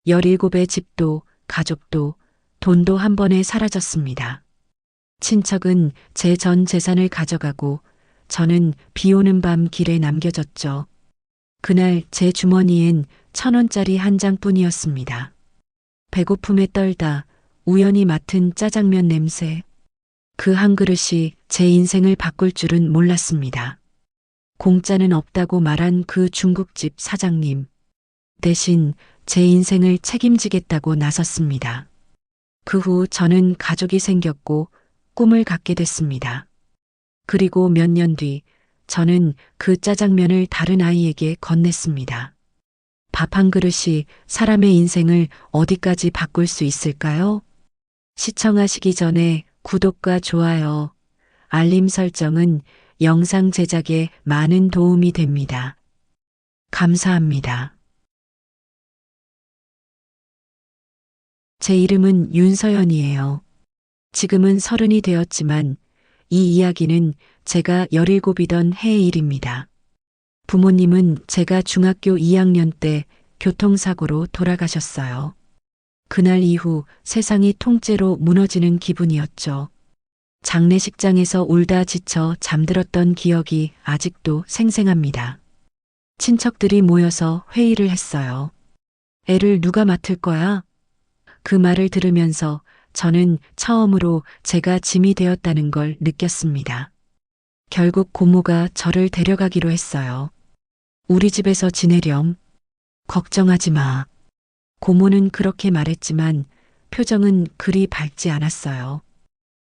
17의 집도 가족도 돈도 한 번에 사라졌습니다. 친척은 제 전 재산을 가져가고 저는 비 오는 밤 길에 남겨졌죠. 그날 제 주머니엔 1,000원짜리 한 장뿐이었습니다. 배고픔에 떨다 우연히 맡은 짜장면 냄새. 그 한 그릇이 제 인생을 바꿀 줄은 몰랐습니다. 공짜는 없다고 말한 그 중국집 사장님. 대신 제 인생을 책임지겠다고 나섰습니다. 그 후 저는 가족이 생겼고 꿈을 갖게 됐습니다. 그리고 몇 년 뒤 저는 그 짜장면을 다른 아이에게 건넸습니다. 밥 한 그릇이 사람의 인생을 어디까지 바꿀 수 있을까요? 시청하시기 전에 구독과 좋아요, 알림 설정은 영상 제작에 많은 도움이 됩니다. 감사합니다. 제 이름은 윤서연이에요. 지금은 30이 되었지만 이 이야기는 제가 17이던 해의 일입니다. 부모님은 제가 중학교 2학년 때 교통사고로 돌아가셨어요. 그날 이후 세상이 통째로 무너지는 기분이었죠. 장례식장에서 울다 지쳐 잠들었던 기억이 아직도 생생합니다. 친척들이 모여서 회의를 했어요. 애를 누가 맡을 거야? 그 말을 들으면서 저는 처음으로 제가 짐이 되었다는 걸 느꼈습니다. 결국 고모가 저를 데려가기로 했어요. 우리 집에서 지내렴. 걱정하지 마. 고모는 그렇게 말했지만 표정은 그리 밝지 않았어요.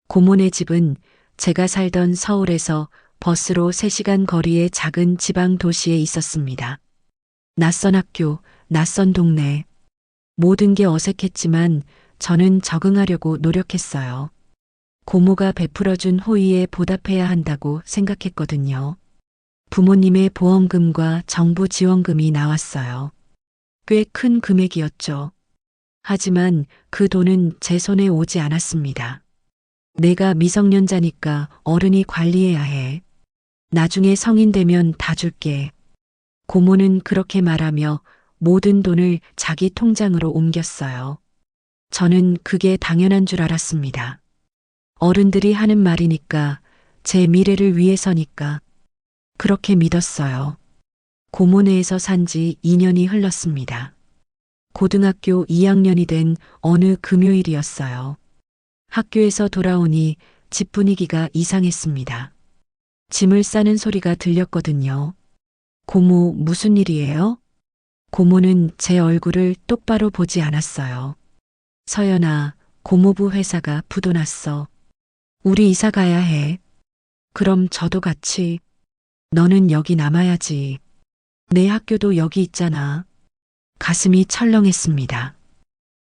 고모네 집은 제가 살던 서울에서 버스로 3시간 거리의 작은 지방 도시에 있었습니다. 낯선 학교, 낯선 동네. 모든 게 어색했지만 저는 적응하려고 노력했어요. 고모가 베풀어준 호의에 보답해야 한다고 생각했거든요. 부모님의 보험금과 정부 지원금이 나왔어요. 꽤 큰 금액이었죠. 하지만 그 돈은 제 손에 오지 않았습니다. 내가 미성년자니까 어른이 관리해야 해. 나중에 성인 되면 다 줄게. 고모는 그렇게 말하며 모든 돈을 자기 통장으로 옮겼어요. 저는 그게 당연한 줄 알았습니다. 어른들이 하는 말이니까, 제 미래를 위해서니까. 그렇게 믿었어요. 고모네에서 산 지 2년이 흘렀습니다. 고등학교 2학년이 된 어느 금요일이었어요. 학교에서 돌아오니 집 분위기가 이상했습니다. 짐을 싸는 소리가 들렸거든요. 고모, 무슨 일이에요? 고모는 제 얼굴을 똑바로 보지 않았어요. 서연아, 고모부 회사가 부도났어. 우리 이사 가야 해. 그럼 저도 같이. 너는 여기 남아야지. 내 학교도 여기 있잖아. 가슴이 철렁했습니다.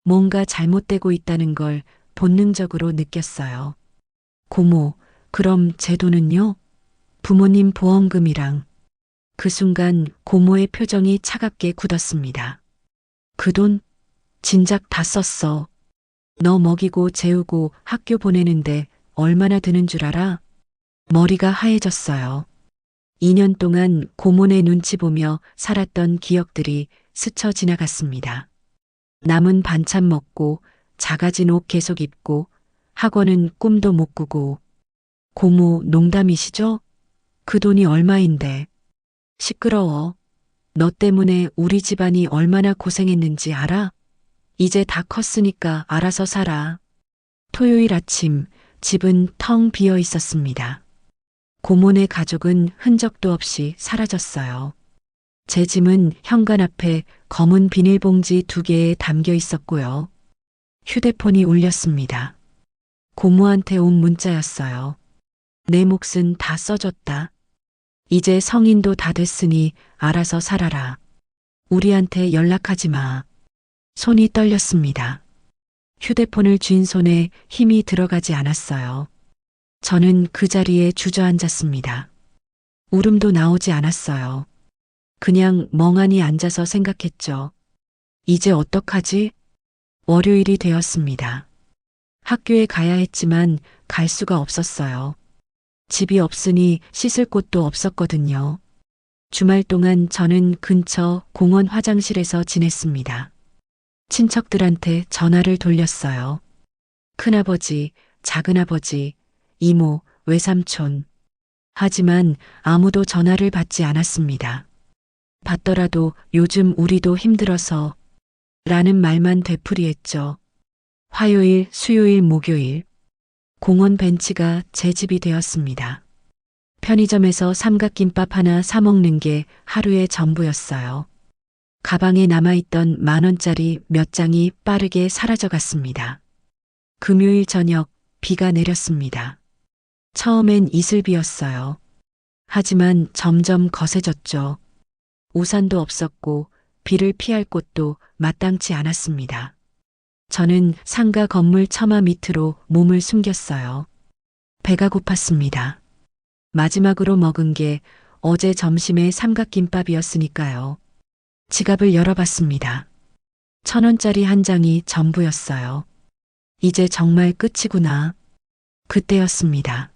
뭔가 잘못되고 있다는 걸 본능적으로 느꼈어요. 고모, 그럼 제 돈은요? 부모님 보험금이랑. 그 순간 고모의 표정이 차갑게 굳었습니다. 그 돈? 진작 다 썼어. 너 먹이고 재우고 학교 보내는데 얼마나 드는 줄 알아? 머리가 하얘졌어요. 2년 동안 고모네 눈치 보며 살았던 기억들이 스쳐 지나갔습니다. 남은 반찬 먹고 작아진 옷 계속 입고 학원은 꿈도 못 꾸고. 고모 농담이시죠? 그 돈이 얼마인데. 시끄러워. 너 때문에 우리 집안이 얼마나 고생했는지 알아? 이제 다 컸으니까 알아서 살아. 토요일 아침 집은 텅 비어 있었습니다. 고모네 가족은 흔적도 없이 사라졌어요. 제 짐은 현관 앞에 검은 비닐봉지 2개에 담겨 있었고요. 휴대폰이 울렸습니다. 고모한테 온 문자였어요. 내 몫은 다 써줬다. 이제 성인도 다 됐으니 알아서 살아라. 우리한테 연락하지 마. 손이 떨렸습니다. 휴대폰을 쥔 손에 힘이 들어가지 않았어요. 저는 그 자리에 주저앉았습니다. 울음도 나오지 않았어요. 그냥 멍하니 앉아서 생각했죠. 이제 어떡하지? 월요일이 되었습니다. 학교에 가야 했지만 갈 수가 없었어요. 집이 없으니 씻을 곳도 없었거든요. 주말 동안 저는 근처 공원 화장실에서 지냈습니다. 친척들한테 전화를 돌렸어요. 큰아버지, 작은아버지, 이모, 외삼촌. 하지만 아무도 전화를 받지 않았습니다. 받더라도 요즘 우리도 힘들어서 라는 말만 되풀이했죠. 화요일, 수요일, 목요일. 공원 벤치가 제 집이 되었습니다. 편의점에서 삼각김밥 하나 사 먹는 게 하루의 전부였어요. 가방에 남아있던 10,000원짜리 몇 장이 빠르게 사라져 갔습니다. 금요일 저녁 비가 내렸습니다. 처음엔 이슬비였어요. 하지만 점점 거세졌죠. 우산도 없었고 비를 피할 곳도 마땅치 않았습니다. 저는 상가 건물 처마 밑으로 몸을 숨겼어요. 배가 고팠습니다. 마지막으로 먹은 게 어제 점심의 삼각김밥이었으니까요. 지갑을 열어봤습니다. 1,000원짜리 한 장이 전부였어요. 이제 정말 끝이구나. 그때였습니다.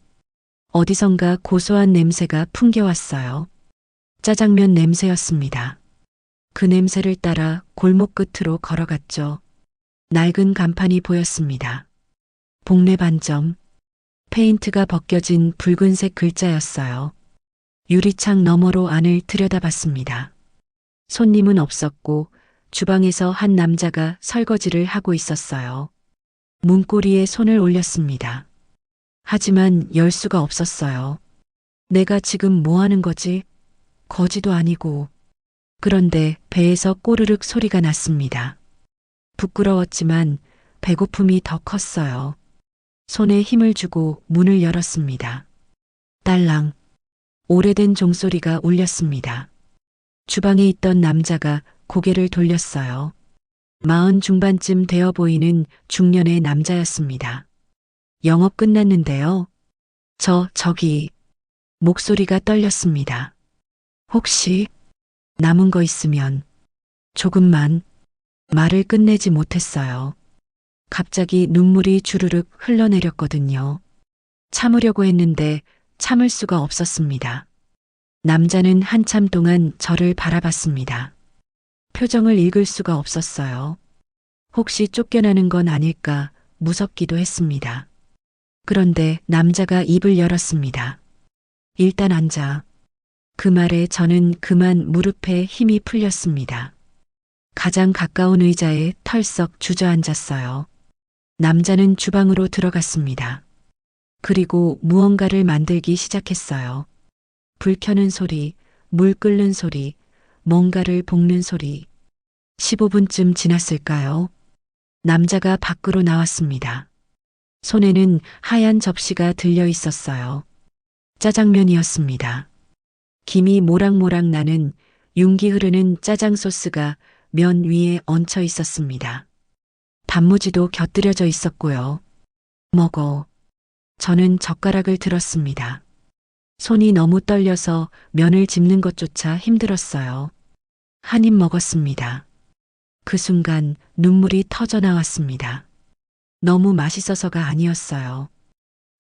어디선가 고소한 냄새가 풍겨왔어요. 짜장면 냄새였습니다. 그 냄새를 따라 골목 끝으로 걸어갔죠. 낡은 간판이 보였습니다. 복례 반점. 페인트가 벗겨진 붉은색 글자였어요. 유리창 너머로 안을 들여다봤습니다. 손님은 없었고 주방에서 한 남자가 설거지를 하고 있었어요. 문고리에 손을 올렸습니다. 하지만 열 수가 없었어요. 내가 지금 뭐 하는 거지? 거지도 아니고. 그런데 배에서 꼬르륵 소리가 났습니다. 부끄러웠지만 배고픔이 더 컸어요. 손에 힘을 주고 문을 열었습니다. 딸랑. 오래된 종소리가 울렸습니다. 주방에 있던 남자가 고개를 돌렸어요. 40 중반쯤 되어 보이는 중년의 남자였습니다. 영업 끝났는데요. 저기. 목소리가 떨렸습니다. 혹시 남은 거 있으면 조금만. 말을 끝내지 못했어요. 갑자기 눈물이 주르륵 흘러내렸거든요. 참으려고 했는데 참을 수가 없었습니다. 남자는 한참 동안 저를 바라봤습니다. 표정을 읽을 수가 없었어요. 혹시 쫓겨나는 건 아닐까 무섭기도 했습니다. 그런데 남자가 입을 열었습니다. 일단 앉아. 그 말에 저는 그만 무릎에 힘이 풀렸습니다. 가장 가까운 의자에 털썩 주저앉았어요. 남자는 주방으로 들어갔습니다. 그리고 무언가를 만들기 시작했어요. 불 켜는 소리, 물 끓는 소리, 뭔가를 볶는 소리. 15분쯤 지났을까요? 남자가 밖으로 나왔습니다. 손에는 하얀 접시가 들려 있었어요. 짜장면이었습니다. 김이 모락모락 나는 윤기 흐르는 짜장 소스가 면 위에 얹혀 있었습니다. 단무지도 곁들여져 있었고요. 먹어. 저는 젓가락을 들었습니다. 손이 너무 떨려서 면을 집는 것조차 힘들었어요. 한 입 먹었습니다. 그 순간 눈물이 터져 나왔습니다. 너무 맛있어서가 아니었어요.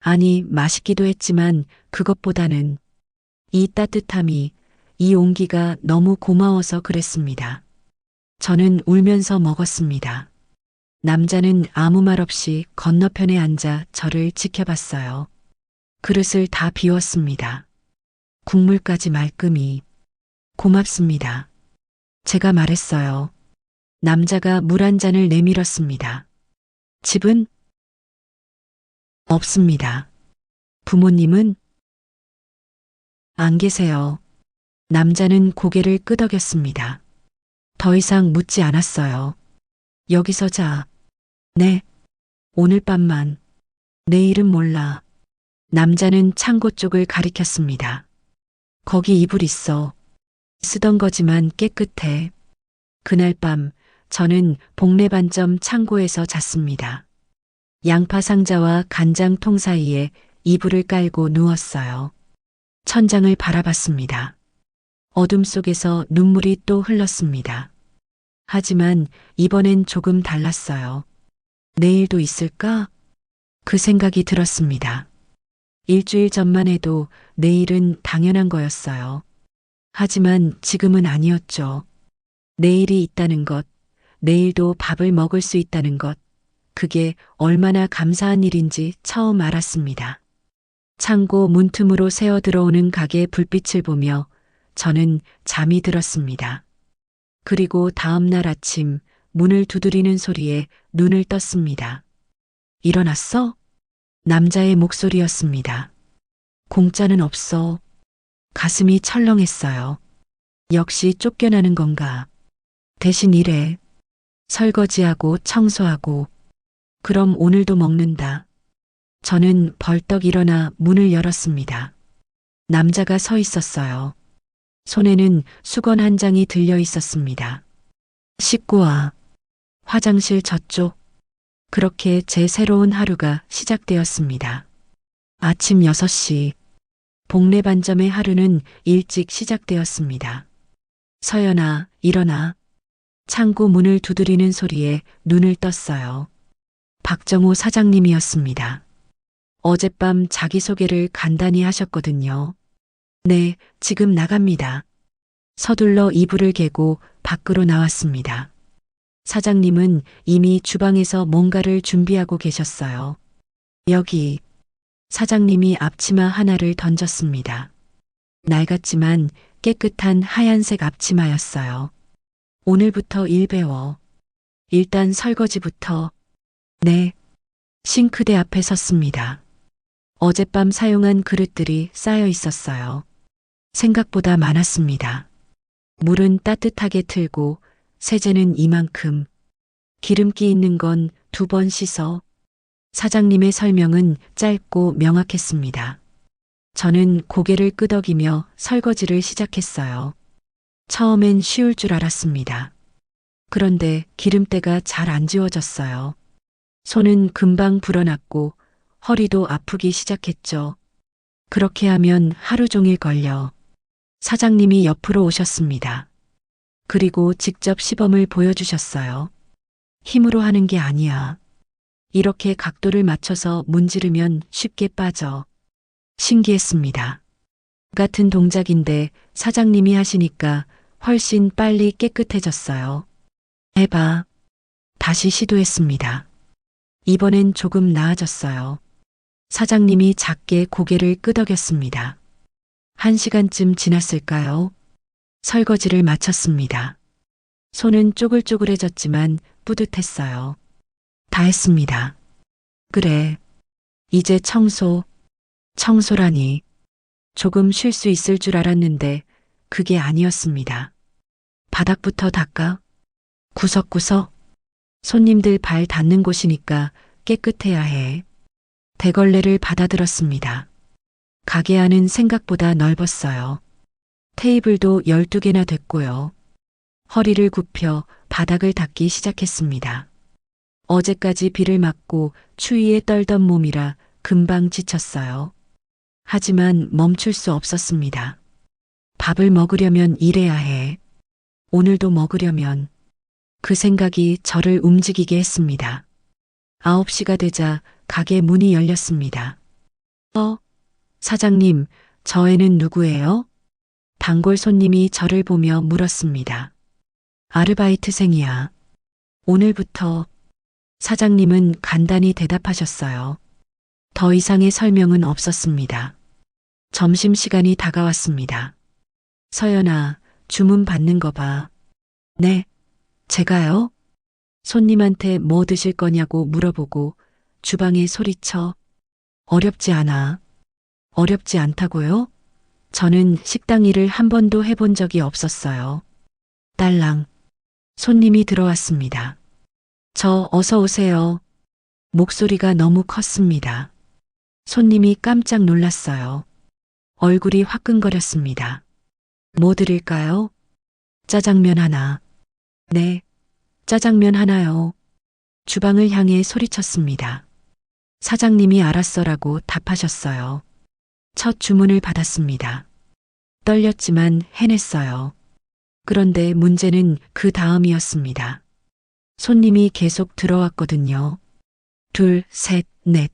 아니, 맛있기도 했지만 그것보다는 이 따뜻함이, 이 온기가 너무 고마워서 그랬습니다. 저는 울면서 먹었습니다. 남자는 아무 말 없이 건너편에 앉아 저를 지켜봤어요. 그릇을 다 비웠습니다. 국물까지 말끔히. 고맙습니다. 제가 말했어요. 남자가 물 한 잔을 내밀었습니다. 집은? 없습니다. 부모님은? 안 계세요. 남자는 고개를 끄덕였습니다. 더 이상 묻지 않았어요. 여기서 자. 네. 오늘 밤만. 내일은 몰라. 남자는 창고 쪽을 가리켰습니다. 거기 이불 있어. 쓰던 거지만 깨끗해. 그날 밤 저는 복례 반점 창고에서 잤습니다. 양파 상자와 간장통 사이에 이불을 깔고 누웠어요. 천장을 바라봤습니다. 어둠 속에서 눈물이 또 흘렀습니다. 하지만 이번엔 조금 달랐어요. 내일도 있을까? 그 생각이 들었습니다. 일주일 전만 해도 내일은 당연한 거였어요. 하지만 지금은 아니었죠. 내일이 있다는 것, 내일도 밥을 먹을 수 있다는 것, 그게 얼마나 감사한 일인지 처음 알았습니다. 창고 문틈으로 새어 들어오는 가게 불빛을 보며 저는 잠이 들었습니다. 그리고 다음 날 아침 문을 두드리는 소리에 눈을 떴습니다. 일어났어? 남자의 목소리였습니다. 공짜는 없어. 가슴이 철렁했어요. 역시 쫓겨나는 건가. 대신 일해. 설거지하고 청소하고. 그럼 오늘도 먹는다. 저는 벌떡 일어나 문을 열었습니다. 남자가 서 있었어요. 손에는 수건 한 장이 들려 있었습니다. 씻고 와. 화장실 저쪽. 그렇게 제 새로운 하루가 시작되었습니다. 아침 6시. 복례 반점의 하루는 일찍 시작되었습니다. 서연아, 일어나. 창고 문을 두드리는 소리에 눈을 떴어요. 박정호 사장님이었습니다. 어젯밤 자기소개를 간단히 하셨거든요. 네, 지금 나갑니다. 서둘러 이불을 개고 밖으로 나왔습니다. 사장님은 이미 주방에서 뭔가를 준비하고 계셨어요. 여기. 사장님이 앞치마 하나를 던졌습니다. 낡았지만 깨끗한 하얀색 앞치마였어요. 오늘부터 일 배워. 일단 설거지부터. 네. 싱크대 앞에 섰습니다. 어젯밤 사용한 그릇들이 쌓여 있었어요. 생각보다 많았습니다. 물은 따뜻하게 틀고 세제는 이만큼. 기름기 있는 건 2번 씻어. 사장님의 설명은 짧고 명확했습니다. 저는 고개를 끄덕이며 설거지를 시작했어요. 처음엔 쉬울 줄 알았습니다. 그런데 기름때가 잘 안 지워졌어요. 손은 금방 불어났고 허리도 아프기 시작했죠. 그렇게 하면 하루 종일 걸려. 사장님이 옆으로 오셨습니다. 그리고 직접 시범을 보여주셨어요. 힘으로 하는 게 아니야. 이렇게 각도를 맞춰서 문지르면 쉽게 빠져. 신기했습니다. 같은 동작인데 사장님이 하시니까 훨씬 빨리 깨끗해졌어요. 해봐. 다시 시도했습니다. 이번엔 조금 나아졌어요. 사장님이 작게 고개를 끄덕였습니다. 1시간쯤 지났을까요? 설거지를 마쳤습니다. 손은 쪼글쪼글해졌지만 뿌듯했어요. 다 했습니다. 그래. 이제 청소라니. 조금 쉴 수 있을 줄 알았는데 그게 아니었습니다. 바닥부터 닦아. 구석구석. 손님들 발 닿는 곳이니까 깨끗해야 해. 대걸레를 받아들었습니다. 가게 안은 생각보다 넓었어요. 테이블도 12개나 됐고요. 허리를 굽혀 바닥을 닦기 시작했습니다. 어제까지 비를 맞고 추위에 떨던 몸이라 금방 지쳤어요. 하지만 멈출 수 없었습니다. 밥을 먹으려면 일해야 해. 오늘도 먹으려면. 그 생각이 저를 움직이게 했습니다. 9시가 되자 가게 문이 열렸습니다. 사장님, 저 애는 누구예요? 단골 손님이 저를 보며 물었습니다. 아르바이트생이야. 오늘부터. 사장님은 간단히 대답하셨어요. 더 이상의 설명은 없었습니다. 점심시간이 다가왔습니다. 서연아, 주문 받는 거 봐. 네, 제가요? 손님한테 뭐 드실 거냐고 물어보고 주방에 소리쳐. 어렵지 않아. 어렵지 않다고요? 저는 식당 일을 한 번도 해본 적이 없었어요. 딸랑. 손님이 들어왔습니다. 저 어서 오세요. 목소리가 너무 컸습니다. 손님이 깜짝 놀랐어요. 얼굴이 화끈거렸습니다. 뭐 드릴까요? 짜장면 하나. 네, 짜장면 하나요. 주방을 향해 소리쳤습니다. 사장님이 알았어라고 답하셨어요. 첫 주문을 받았습니다. 떨렸지만 해냈어요. 그런데 문제는 그 다음이었습니다. 손님이 계속 들어왔거든요. 2, 3, 4.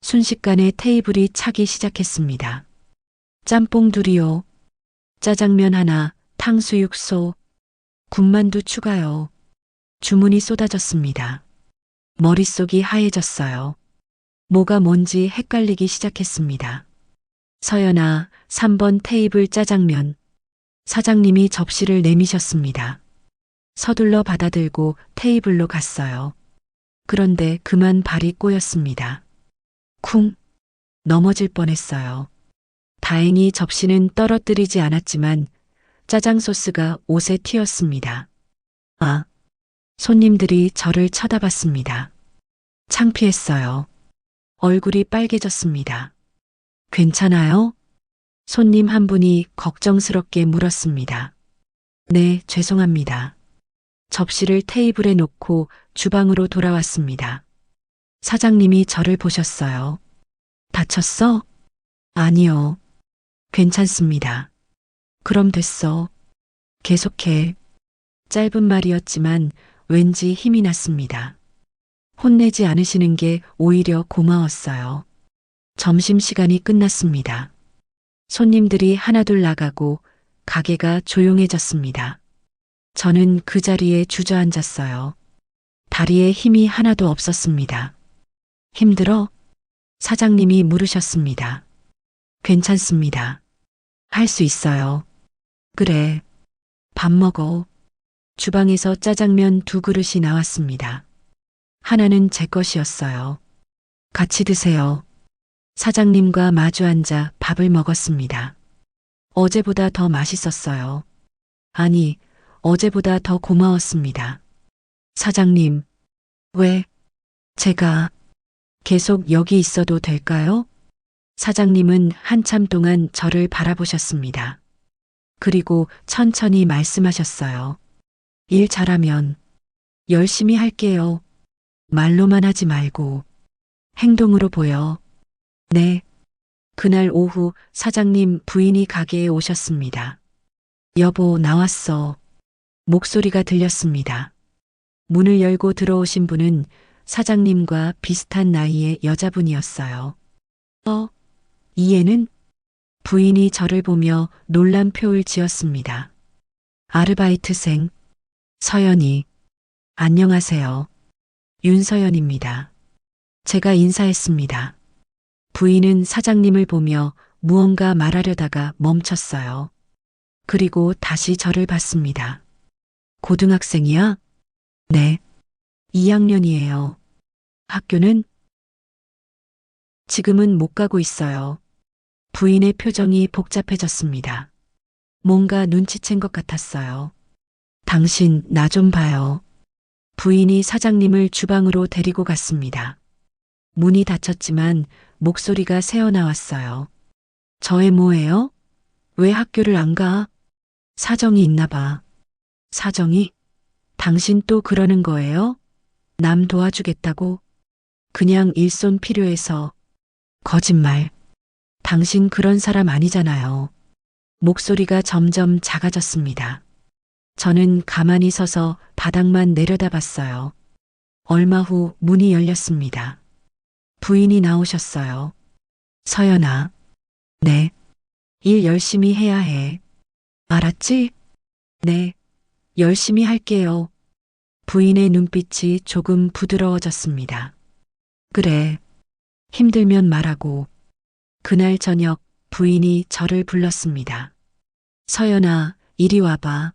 순식간에 테이블이 차기 시작했습니다. 짬뽕 2요. 짜장면 하나, 탕수육 소, 군만두 추가요. 주문이 쏟아졌습니다. 머릿속이 하얘졌어요. 뭐가 뭔지 헷갈리기 시작했습니다. 서연아, 3번 테이블 짜장면. 사장님이 접시를 내미셨습니다. 서둘러 받아들고 테이블로 갔어요. 그런데 그만 발이 꼬였습니다. 쿵! 넘어질 뻔했어요. 다행히 접시는 떨어뜨리지 않았지만 짜장 소스가 옷에 튀었습니다. 아! 손님들이 저를 쳐다봤습니다. 창피했어요. 얼굴이 빨개졌습니다. 괜찮아요? 손님 한 분이 걱정스럽게 물었습니다. 네, 죄송합니다. 접시를 테이블에 놓고 주방으로 돌아왔습니다. 사장님이 저를 보셨어요. 다쳤어? 아니요. 괜찮습니다. 그럼 됐어. 계속해. 짧은 말이었지만 왠지 힘이 났습니다. 혼내지 않으시는 게 오히려 고마웠어요. 점심시간이 끝났습니다. 손님들이 하나둘 나가고 가게가 조용해졌습니다. 저는 그 자리에 주저앉았어요. 다리에 힘이 하나도 없었습니다. 힘들어? 사장님이 물으셨습니다. 괜찮습니다. 할 수 있어요. 그래. 밥 먹어. 주방에서 짜장면 2그릇이 나왔습니다. 하나는 제 것이었어요. 같이 드세요. 사장님과 마주 앉아 밥을 먹었습니다. 어제보다 더 맛있었어요. 아니, 어제보다 더 고마웠습니다. 사장님, 왜? 제가 계속 여기 있어도 될까요? 사장님은 한참 동안 저를 바라보셨습니다. 그리고 천천히 말씀하셨어요. 일 잘하면 열심히 할게요. 말로만 하지 말고 행동으로 보여. 네. 그날 오후 사장님 부인이 가게에 오셨습니다. 여보, 나왔어. 목소리가 들렸습니다. 문을 열고 들어오신 분은 사장님과 비슷한 나이의 여자분이었어요. 이 애는? 부인이 저를 보며 놀란 표를 지었습니다. 아르바이트생, 서연이. 안녕하세요. 윤서연입니다. 제가 인사했습니다. 부인은 사장님을 보며 무언가 말하려다가 멈췄어요. 그리고 다시 저를 봤습니다. 고등학생이야? 네. 2학년이에요. 학교는? 지금은 못 가고 있어요. 부인의 표정이 복잡해졌습니다. 뭔가 눈치챈 것 같았어요. 당신 나 좀 봐요. 부인이 사장님을 주방으로 데리고 갔습니다. 문이 닫혔지만 목소리가 새어나왔어요. 저 애 뭐예요? 왜 학교를 안 가? 사정이 있나 봐. 사정이? 당신 또 그러는 거예요? 남 도와주겠다고? 그냥 일손 필요해서. 거짓말. 당신 그런 사람 아니잖아요. 목소리가 점점 작아졌습니다. 저는 가만히 서서 바닥만 내려다봤어요. 얼마 후 문이 열렸습니다. 부인이 나오셨어요. 서연아. 네. 일 열심히 해야 해. 알았지? 네. 열심히 할게요. 부인의 눈빛이 조금 부드러워졌습니다. 그래. 힘들면 말하고. 그날 저녁 부인이 저를 불렀습니다. 서연아, 이리 와봐.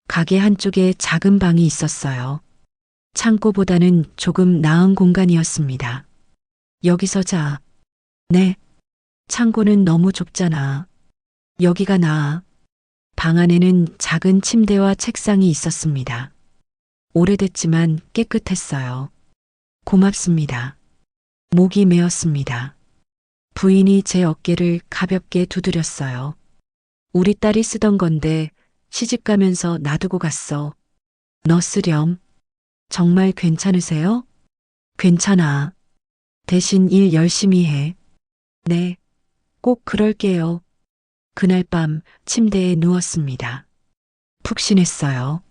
가게 한쪽에 작은 방이 있었어요. 창고보다는 조금 나은 공간이었습니다. 여기서 자. 네. 창고는 너무 좁잖아. 여기가 나아. 방 안에는 작은 침대와 책상이 있었습니다. 오래됐지만 깨끗했어요. 고맙습니다. 목이 메었습니다. 부인이 제 어깨를 가볍게 두드렸어요. 우리 딸이 쓰던 건데 시집 가면서 놔두고 갔어. 너 쓰렴. 정말 괜찮으세요? 괜찮아. 대신 일 열심히 해. 네. 꼭 그럴게요. 그날 밤 침대에 누웠습니다. 푹신했어요.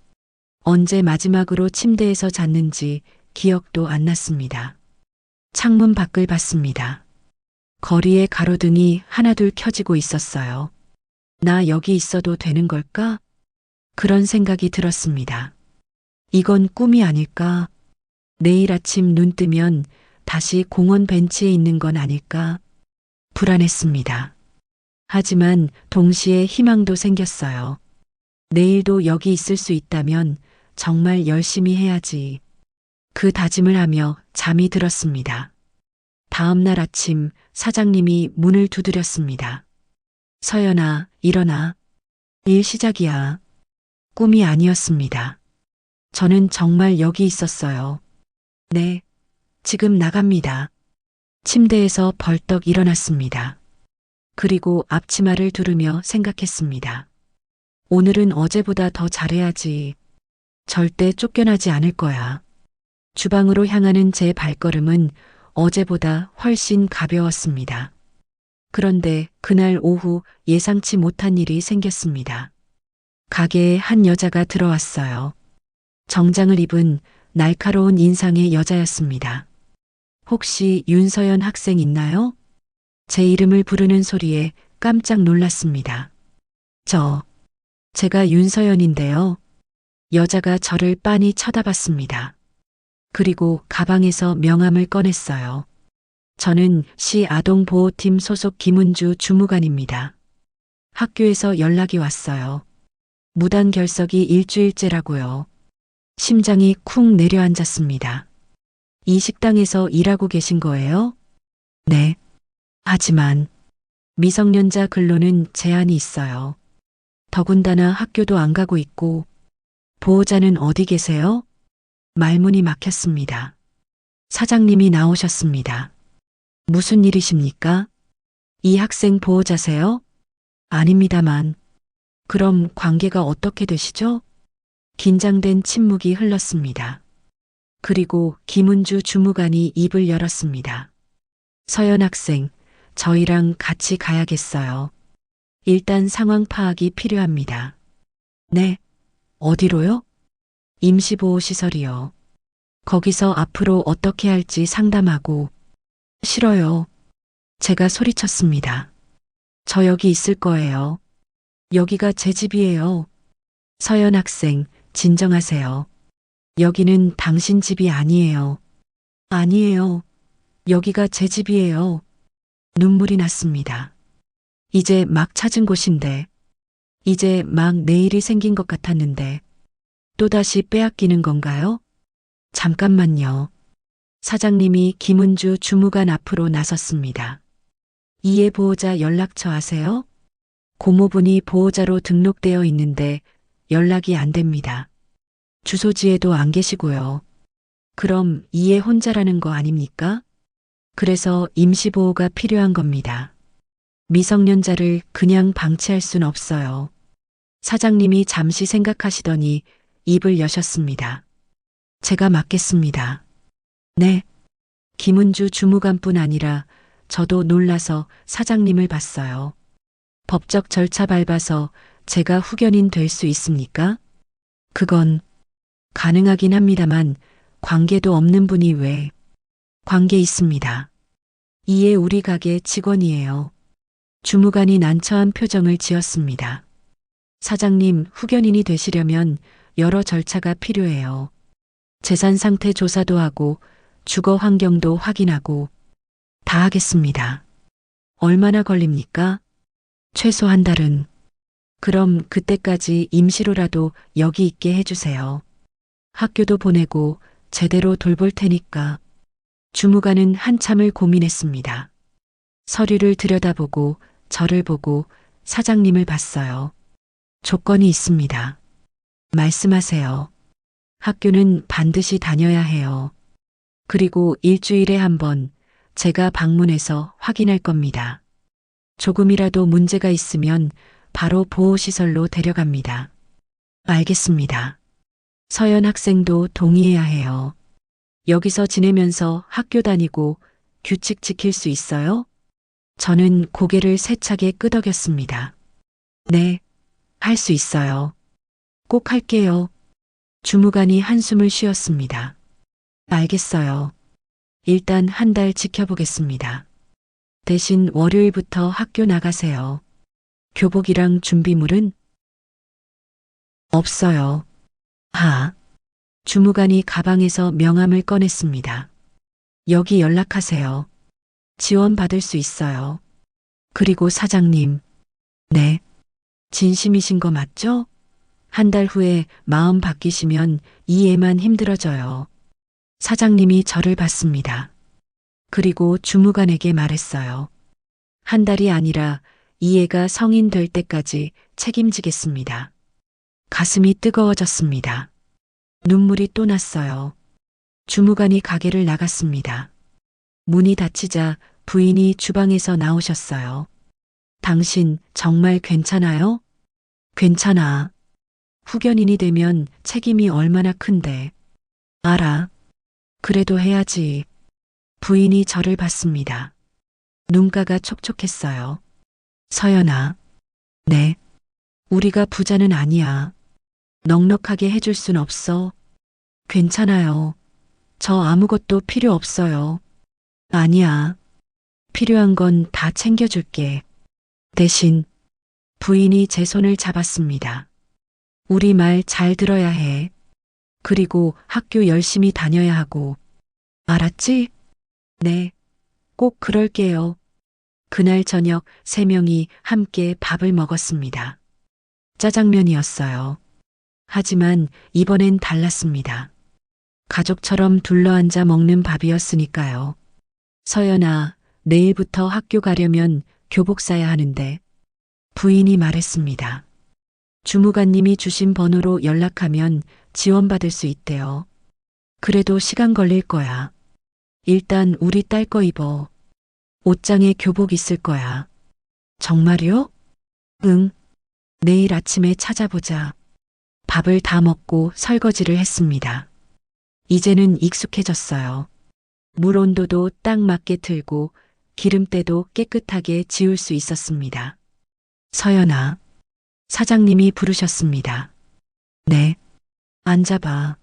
언제 마지막으로 침대에서 잤는지 기억도 안 났습니다. 창문 밖을 봤습니다. 거리에 가로등이 하나둘 켜지고 있었어요. 나 여기 있어도 되는 걸까? 그런 생각이 들었습니다. 이건 꿈이 아닐까? 내일 아침 눈 뜨면 다시 공원 벤치에 있는 건 아닐까? 불안했습니다. 하지만 동시에 희망도 생겼어요. 내일도 여기 있을 수 있다면 정말 열심히 해야지. 그 다짐을 하며 잠이 들었습니다. 다음 날 아침 사장님이 문을 두드렸습니다. 서연아, 일어나. 일 시작이야. 꿈이 아니었습니다. 저는 정말 여기 있었어요. 네, 지금 나갑니다. 침대에서 벌떡 일어났습니다. 그리고 앞치마를 두르며 생각했습니다. 오늘은 어제보다 더 잘해야지. 절대 쫓겨나지 않을 거야. 주방으로 향하는 제 발걸음은 어제보다 훨씬 가벼웠습니다. 그런데 그날 오후 예상치 못한 일이 생겼습니다. 가게에 한 여자가 들어왔어요. 정장을 입은 날카로운 인상의 여자였습니다. 혹시 윤서연 학생 있나요? 제 이름을 부르는 소리에 깜짝 놀랐습니다. 제가 윤서연인데요. 여자가 저를 빤히 쳐다봤습니다. 그리고 가방에서 명함을 꺼냈어요. 저는 시 아동보호팀 소속 김은주 주무관입니다. 학교에서 연락이 왔어요. 무단 결석이 일주일째라고요. 심장이 쿵 내려앉았습니다. 이 식당에서 일하고 계신 거예요? 네. 하지만 미성년자 근로는 제한이 있어요. 더군다나 학교도 안 가고 있고 보호자는 어디 계세요? 말문이 막혔습니다. 사장님이 나오셨습니다. 무슨 일이십니까? 이 학생 보호자세요? 아닙니다만. 그럼 관계가 어떻게 되시죠? 긴장된 침묵이 흘렀습니다. 그리고 김은주 주무관이 입을 열었습니다. 서연 학생, 저희랑 같이 가야겠어요. 일단 상황 파악이 필요합니다. 네. 어디로요? 임시보호시설이요. 거기서 앞으로 어떻게 할지 상담하고. 싫어요. 제가 소리쳤습니다. 저 여기 있을 거예요. 여기가 제 집이에요. 서연 학생, 진정하세요. 여기는 당신 집이 아니에요. 아니에요. 여기가 제 집이에요. 눈물이 났습니다. 이제 막 찾은 곳인데, 이제 막 내일이 생긴 것 같았는데, 또다시 빼앗기는 건가요? 잠깐만요. 사장님이 김은주 주무관 앞으로 나섰습니다. 이해 보호자 연락처 아세요? 고모분이 보호자로 등록되어 있는데 연락이 안 됩니다. 주소지에도 안 계시고요. 그럼 이해 혼자라는 거 아닙니까? 그래서 임시보호가 필요한 겁니다. 미성년자를 그냥 방치할 순 없어요. 사장님이 잠시 생각하시더니 입을 여셨습니다. 제가 맡겠습니다. 네. 김은주 주무관뿐 아니라 저도 놀라서 사장님을 봤어요. 법적 절차 밟아서 제가 후견인 될 수 있습니까? 그건 가능하긴 합니다만 관계도 없는 분이 왜? 관계 있습니다. 이에 우리 가게 직원이에요. 주무관이 난처한 표정을 지었습니다. 사장님, 후견인이 되시려면 여러 절차가 필요해요. 재산 상태 조사도 하고 주거 환경도 확인하고 다 하겠습니다. 얼마나 걸립니까? 최소 한 달은. 그럼 그때까지 임시로라도 여기 있게 해주세요. 학교도 보내고 제대로 돌볼 테니까. 주무관은 한참을 고민했습니다. 서류를 들여다보고 저를 보고 사장님을 봤어요. 조건이 있습니다. 말씀하세요. 학교는 반드시 다녀야 해요. 그리고 일주일에 한 번 제가 방문해서 확인할 겁니다. 조금이라도 문제가 있으면 바로 보호시설로 데려갑니다. 알겠습니다. 서연 학생도 동의해야 해요. 여기서 지내면서 학교 다니고 규칙 지킬 수 있어요? 저는 고개를 세차게 끄덕였습니다. 네, 할 수 있어요. 꼭 할게요. 주무관이 한숨을 쉬었습니다. 알겠어요. 일단 한 달 지켜보겠습니다. 대신 월요일부터 학교 나가세요. 교복이랑 준비물은? 없어요. 주무관이 가방에서 명함을 꺼냈습니다. 여기 연락하세요. 지원 받을 수 있어요. 그리고 사장님. 네. 진심이신 거 맞죠? 한 달 후에 마음 바뀌시면 이 애만 힘들어져요. 사장님이 저를 봤습니다. 그리고 주무관에게 말했어요. 한 달이 아니라 이 애가 성인 될 때까지 책임지겠습니다. 가슴이 뜨거워졌습니다. 눈물이 또 났어요. 주무관이 가게를 나갔습니다. 문이 닫히자 부인이 주방에서 나오셨어요. 당신 정말 괜찮아요? 괜찮아. 후견인이 되면 책임이 얼마나 큰데. 알아. 그래도 해야지. 부인이 저를 봤습니다. 눈가가 촉촉했어요. 서연아. 네. 우리가 부자는 아니야. 넉넉하게 해줄 순 없어. 괜찮아요. 저 아무것도 필요 없어요. 아니야. 필요한 건 다 챙겨줄게. 대신 부인이 제 손을 잡았습니다. 우리 말 잘 들어야 해. 그리고 학교 열심히 다녀야 하고. 알았지? 네. 꼭 그럴게요. 그날 저녁 3명이 함께 밥을 먹었습니다. 짜장면이었어요. 하지만 이번엔 달랐습니다. 가족처럼 둘러앉아 먹는 밥이었으니까요. 서연아, 내일부터 학교 가려면 교복 사야 하는데. 부인이 말했습니다. 주무관님이 주신 번호로 연락하면 지원받을 수 있대요. 그래도 시간 걸릴 거야. 일단 우리 딸 거 입어. 옷장에 교복 있을 거야. 정말요? 응. 내일 아침에 찾아보자. 밥을 다 먹고 설거지를 했습니다. 이제는 익숙해졌어요. 물 온도도 딱 맞게 틀고 기름때도 깨끗하게 지울 수 있었습니다. 서연아. 사장님이 부르셨습니다. 네. 앉아봐.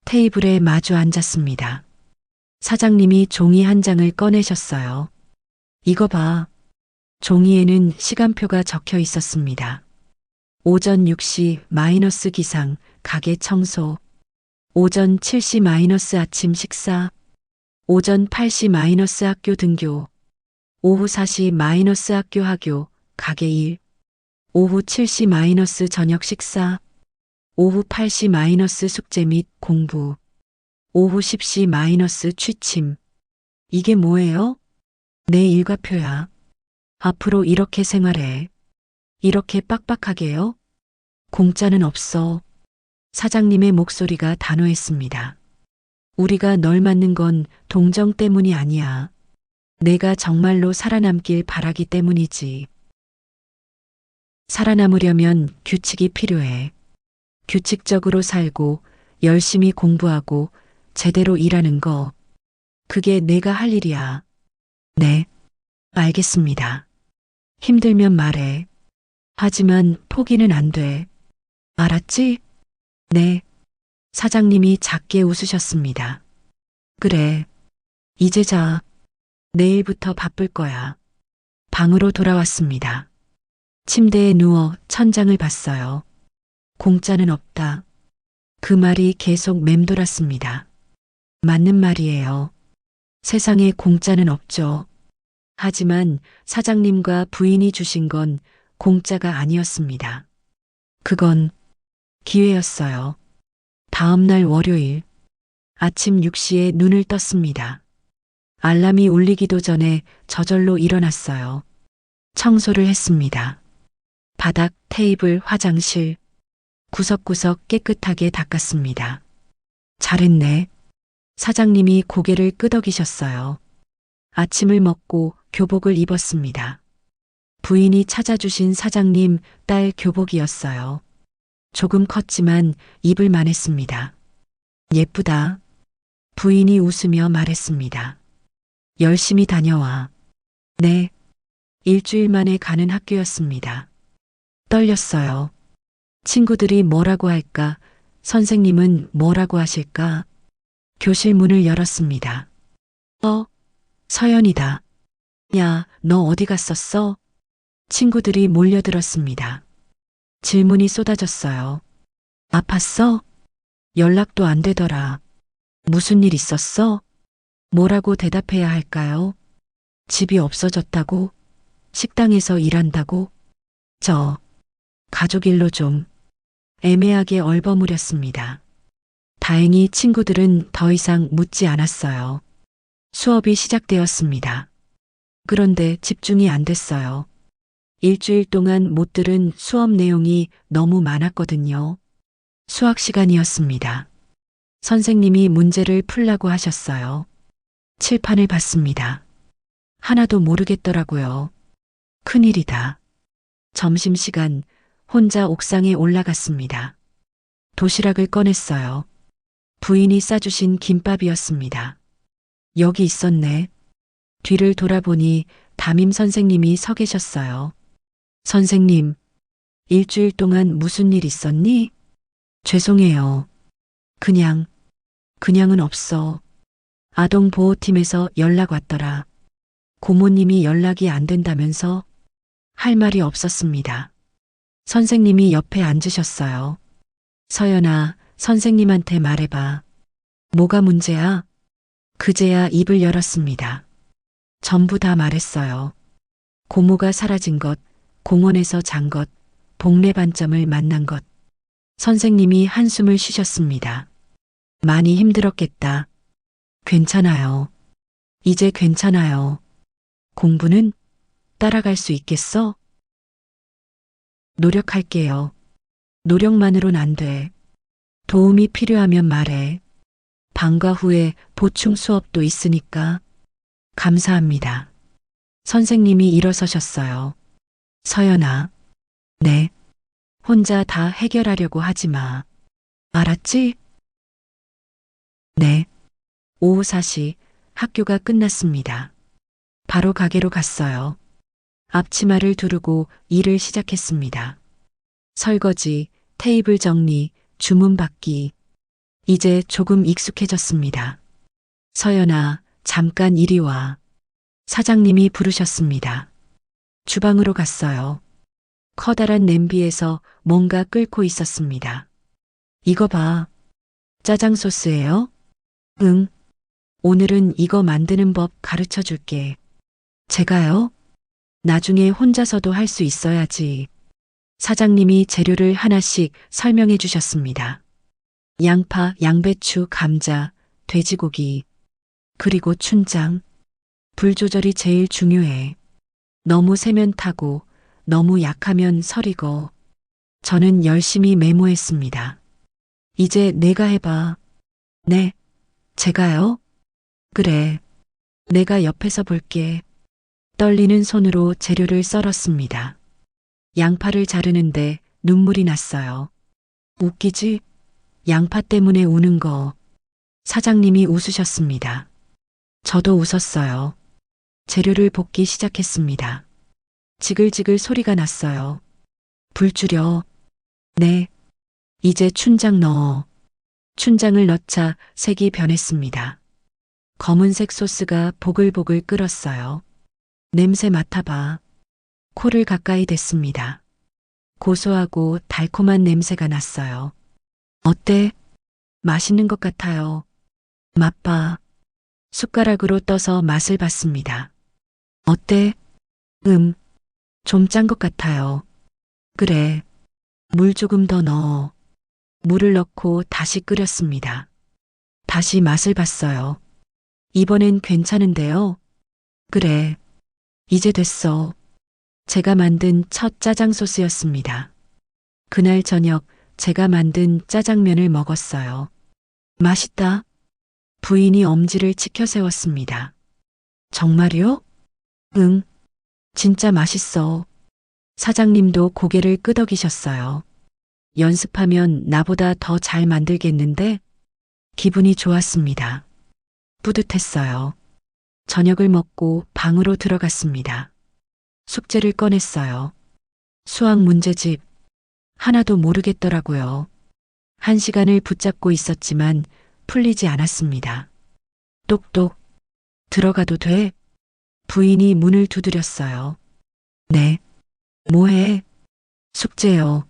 테이블에 마주 앉았습니다. 사장님이 종이 한 장을 꺼내셨어요. 이거 봐. 종이에는 시간표가 적혀 있었습니다. 오전 6시 마이너스 기상, 가게 청소. 오전 7시 마이너스 아침 식사. 오전 8시 마이너스 학교 등교. 오후 4시 마이너스 학교 하교, 가게 일. 오후 7시 마이너스 저녁 식사. 오후 8시 마이너스 숙제 및 공부. 오후 10시 마이너스 취침. 이게 뭐예요? 내 일과표야. 앞으로 이렇게 생활해. 이렇게 빡빡하게요? 공짜는 없어. 사장님의 목소리가 단호했습니다. 우리가 널 맞는 건 동정 때문이 아니야. 내가 정말로 살아남길 바라기 때문이지. 살아남으려면 규칙이 필요해. 규칙적으로 살고 열심히 공부하고 제대로 일하는 거. 그게 내가 할 일이야. 네. 알겠습니다. 힘들면 말해. 하지만 포기는 안 돼. 알았지? 네. 사장님이 작게 웃으셨습니다. 그래. 이제 자. 내일부터 바쁠 거야. 방으로 돌아왔습니다. 침대에 누워 천장을 봤어요. 공짜는 없다. 그 말이 계속 맴돌았습니다. 맞는 말이에요. 세상에 공짜는 없죠. 하지만 사장님과 부인이 주신 건 공짜가 아니었습니다. 그건 기회였어요. 다음 날 월요일 아침 6시에 눈을 떴습니다. 알람이 울리기도 전에 저절로 일어났어요. 청소를 했습니다. 바닥, 테이블, 화장실, 구석구석 깨끗하게 닦았습니다. 잘했네. 사장님이 고개를 끄덕이셨어요. 아침을 먹고 교복을 입었습니다. 부인이 찾아주신 사장님 딸 교복이었어요. 조금 컸지만 입을 만했습니다. 예쁘다. 부인이 웃으며 말했습니다. 열심히 다녀와. 네. 일주일 만에 가는 학교였습니다. 떨렸어요. 친구들이 뭐라고 할까? 선생님은 뭐라고 하실까? 교실 문을 열었습니다. 서연이다. 야, 너 어디 갔었어? 친구들이 몰려들었습니다. 질문이 쏟아졌어요. 아팠어? 연락도 안 되더라. 무슨 일 있었어? 뭐라고 대답해야 할까요? 집이 없어졌다고? 식당에서 일한다고? 저, 가족 일로 좀 애매하게 얼버무렸습니다. 다행히 친구들은 더 이상 묻지 않았어요. 수업이 시작되었습니다. 그런데 집중이 안 됐어요. 일주일 동안 못 들은 수업 내용이 너무 많았거든요. 수학 시간이었습니다. 선생님이 문제를 풀라고 하셨어요. 칠판을 봤습니다. 하나도 모르겠더라고요. 큰일이다. 점심시간 혼자 옥상에 올라갔습니다. 도시락을 꺼냈어요. 부인이 싸주신 김밥이었습니다. 여기 있었네. 뒤를 돌아보니 담임 선생님이 서 계셨어요. 선생님, 일주일 동안 무슨 일 있었니? 죄송해요. 그냥은 없어. 아동보호팀에서 연락 왔더라. 고모님이 연락이 안 된다면서 할 말이 없었습니다. 선생님이 옆에 앉으셨어요. 서연아, 선생님한테 말해봐. 뭐가 문제야? 그제야 입을 열었습니다. 전부 다 말했어요. 고모가 사라진 것, 공원에서 잔 것, 복례 반점을 만난 것. 선생님이 한숨을 쉬셨습니다. 많이 힘들었겠다. 괜찮아요. 이제 괜찮아요. 공부는 따라갈 수 있겠어? 노력할게요. 노력만으론 안 돼. 도움이 필요하면 말해. 방과 후에 보충 수업도 있으니까. 감사합니다. 선생님이 일어서셨어요. 서연아. 네. 혼자 다 해결하려고 하지 마. 알았지? 네. 오후 4시 학교가 끝났습니다. 바로 가게로 갔어요. 앞치마를 두르고 일을 시작했습니다. 설거지, 테이블 정리, 주문 받기. 이제 조금 익숙해졌습니다. 서연아, 잠깐 이리 와. 사장님이 부르셨습니다. 주방으로 갔어요. 커다란 냄비에서 뭔가 끓고 있었습니다. 이거 봐. 짜장 소스예요? 응. 오늘은 이거 만드는 법 가르쳐 줄게. 제가요? 나중에 혼자서도 할 수 있어야지. 사장님이 재료를 하나씩 설명해 주셨습니다. 양파, 양배추, 감자, 돼지고기, 그리고 춘장. 불 조절이 제일 중요해. 너무 세면 타고 너무 약하면 설익어. 저는 열심히 메모했습니다. 이제 내가 해봐. 네, 제가요? 그래. 내가 옆에서 볼게. 떨리는 손으로 재료를 썰었습니다. 양파를 자르는데 눈물이 났어요. 웃기지? 양파 때문에 우는 거. 사장님이 웃으셨습니다. 저도 웃었어요. 재료를 볶기 시작했습니다. 지글지글 소리가 났어요. 불 줄여. 네. 이제 춘장 넣어. 춘장을 넣자 색이 변했습니다. 검은색 소스가 보글보글 끓었어요. 냄새 맡아봐. 코를 가까이 댔습니다. 고소하고 달콤한 냄새가 났어요. 어때? 맛있는 것 같아요. 맛봐. 숟가락으로 떠서 맛을 봤습니다. 어때? 좀 짠 것 같아요. 그래. 물 조금 더 넣어. 물을 넣고 다시 끓였습니다. 다시 맛을 봤어요. 이번엔 괜찮은데요? 그래. 이제 됐어. 제가 만든 첫 짜장 소스였습니다. 그날 저녁 제가 만든 짜장면을 먹었어요. 맛있다. 부인이 엄지를 치켜 세웠습니다. 정말요? 응. 진짜 맛있어. 사장님도 고개를 끄덕이셨어요. 연습하면 나보다 더 잘 만들겠는데? 기분이 좋았습니다. 뿌듯했어요. 저녁을 먹고 방으로 들어갔습니다. 숙제를 꺼냈어요. 수학 문제집. 하나도 모르겠더라고요. 1시간을 붙잡고 있었지만 풀리지 않았습니다. 똑똑. 들어가도 돼? 부인이 문을 두드렸어요. 네. 뭐해? 숙제요.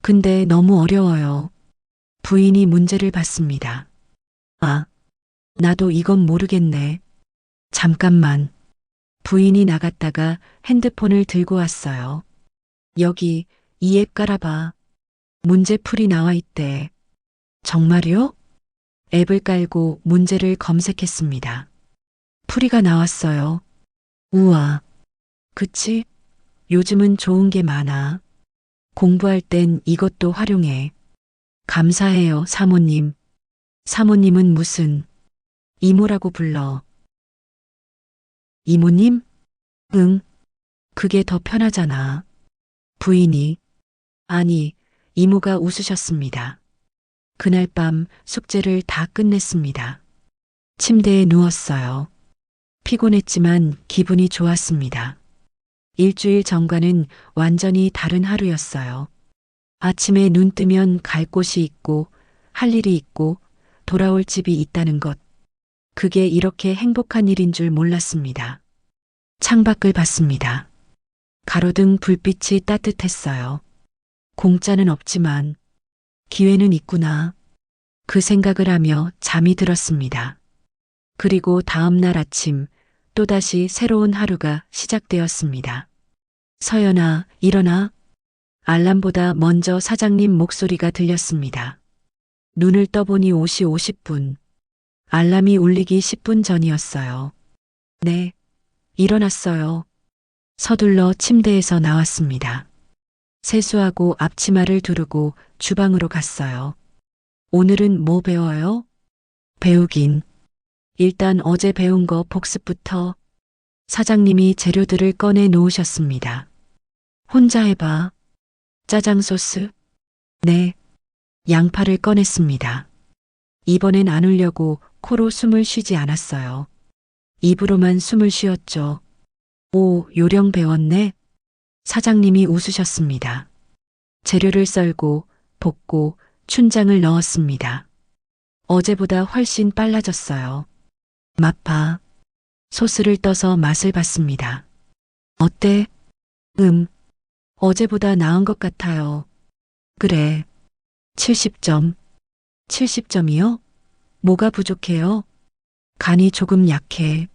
근데 너무 어려워요. 부인이 문제를 받습니다. 아, 나도 이건 모르겠네. 잠깐만. 부인이 나갔다가 핸드폰을 들고 왔어요. 여기 이 앱 깔아봐. 문제풀이 나와 있대. 정말요? 앱을 깔고 문제를 검색했습니다. 풀이가 나왔어요. 우와. 그치? 요즘은 좋은 게 많아. 공부할 땐 이것도 활용해. 감사해요, 사모님. 사모님은 무슨 이모라고 불러. 이모님? 응, 그게 더 편하잖아. 부인이. 아니, 이모가 웃으셨습니다. 그날 밤 숙제를 다 끝냈습니다. 침대에 누웠어요. 피곤했지만 기분이 좋았습니다. 일주일 전과는 완전히 다른 하루였어요. 아침에 눈 뜨면 갈 곳이 있고, 할 일이 있고, 돌아올 집이 있다는 것. 그게 이렇게 행복한 일인 줄 몰랐습니다. 창밖을 봤습니다. 가로등 불빛이 따뜻했어요. 공짜는 없지만 기회는 있구나. 그 생각을 하며 잠이 들었습니다. 그리고 다음 날 아침 또다시 새로운 하루가 시작되었습니다. 서연아, 일어나. 알람보다 먼저 사장님 목소리가 들렸습니다. 눈을 떠보니 5시 50분. 알람이 울리기 10분 전이었어요. 네, 일어났어요. 서둘러 침대에서 나왔습니다. 세수하고 앞치마를 두르고 주방으로 갔어요. 오늘은 뭐 배워요? 배우긴. 일단 어제 배운 거 복습부터. 사장님이 재료들을 꺼내 놓으셨습니다. 혼자 해봐. 짜장 소스? 네. 양파를 꺼냈습니다. 이번엔 안 울려고 코로 숨을 쉬지 않았어요. 입으로만 숨을 쉬었죠. 오, 요령 배웠네. 사장님이 웃으셨습니다. 재료를 썰고 볶고 춘장을 넣었습니다. 어제보다 훨씬 빨라졌어요. 맛봐. 소스를 떠서 맛을 봤습니다. 어때? 어제보다 나은 것 같아요. 그래. 70점. 70점이요? 뭐가 부족해요? 간이 조금 약해.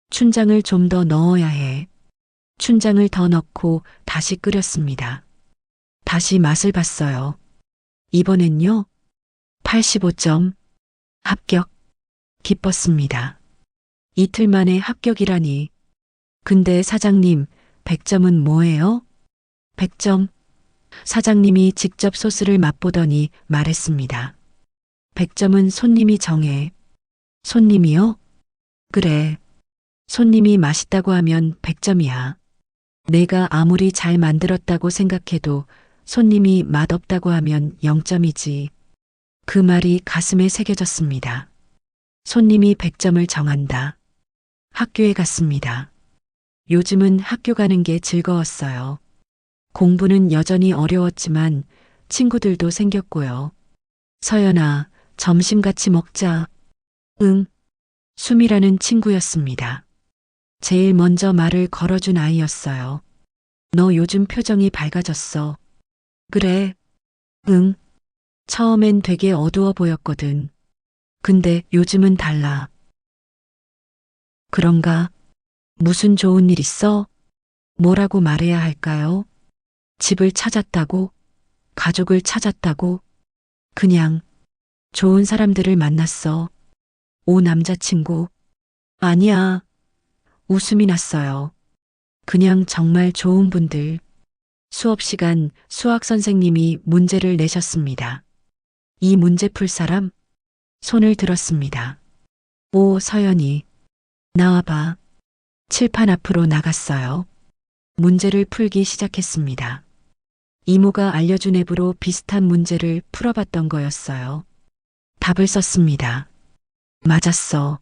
춘장을 좀 더 넣어야 해. 춘장을 더 넣고 다시 끓였습니다. 다시 맛을 봤어요. 이번엔요? 85점. 합격. 기뻤습니다. 이틀 만에 합격이라니. 근데 사장님, 100점은 뭐예요? 100점. 사장님이 직접 소스를 맛보더니 말했습니다. 100점은 손님이 정해. 손님이요? 그래. 손님이 맛있다고 하면 100점이야. 내가 아무리 잘 만들었다고 생각해도 손님이 맛없다고 하면 0점이지. 그 말이 가슴에 새겨졌습니다. 손님이 100점을 정한다. 학교에 갔습니다. 요즘은 학교 가는 게 즐거웠어요. 공부는 여전히 어려웠지만 친구들도 생겼고요. 서연아, 점심 같이 먹자. 응. 수미라는 친구였습니다. 제일 먼저 말을 걸어준 아이였어요. 너 요즘 표정이 밝아졌어. 그래. 응. 처음엔 되게 어두워 보였거든. 근데 요즘은 달라. 그런가? 무슨 좋은 일 있어? 뭐라고 말해야 할까요? 집을 찾았다고? 가족을 찾았다고? 그냥 좋은 사람들을 만났어. 오 남자친구. 아니야. 웃음이 났어요. 그냥 정말 좋은 분들. 수업 시간 수학 선생님이 문제를 내셨습니다. 이 문제 풀 사람? 손을 들었습니다. 오 서연이. 나와봐. 칠판 앞으로 나갔어요. 문제를 풀기 시작했습니다. 이모가 알려준 앱으로 비슷한 문제를 풀어봤던 거였어요. 답을 썼습니다. 맞았어.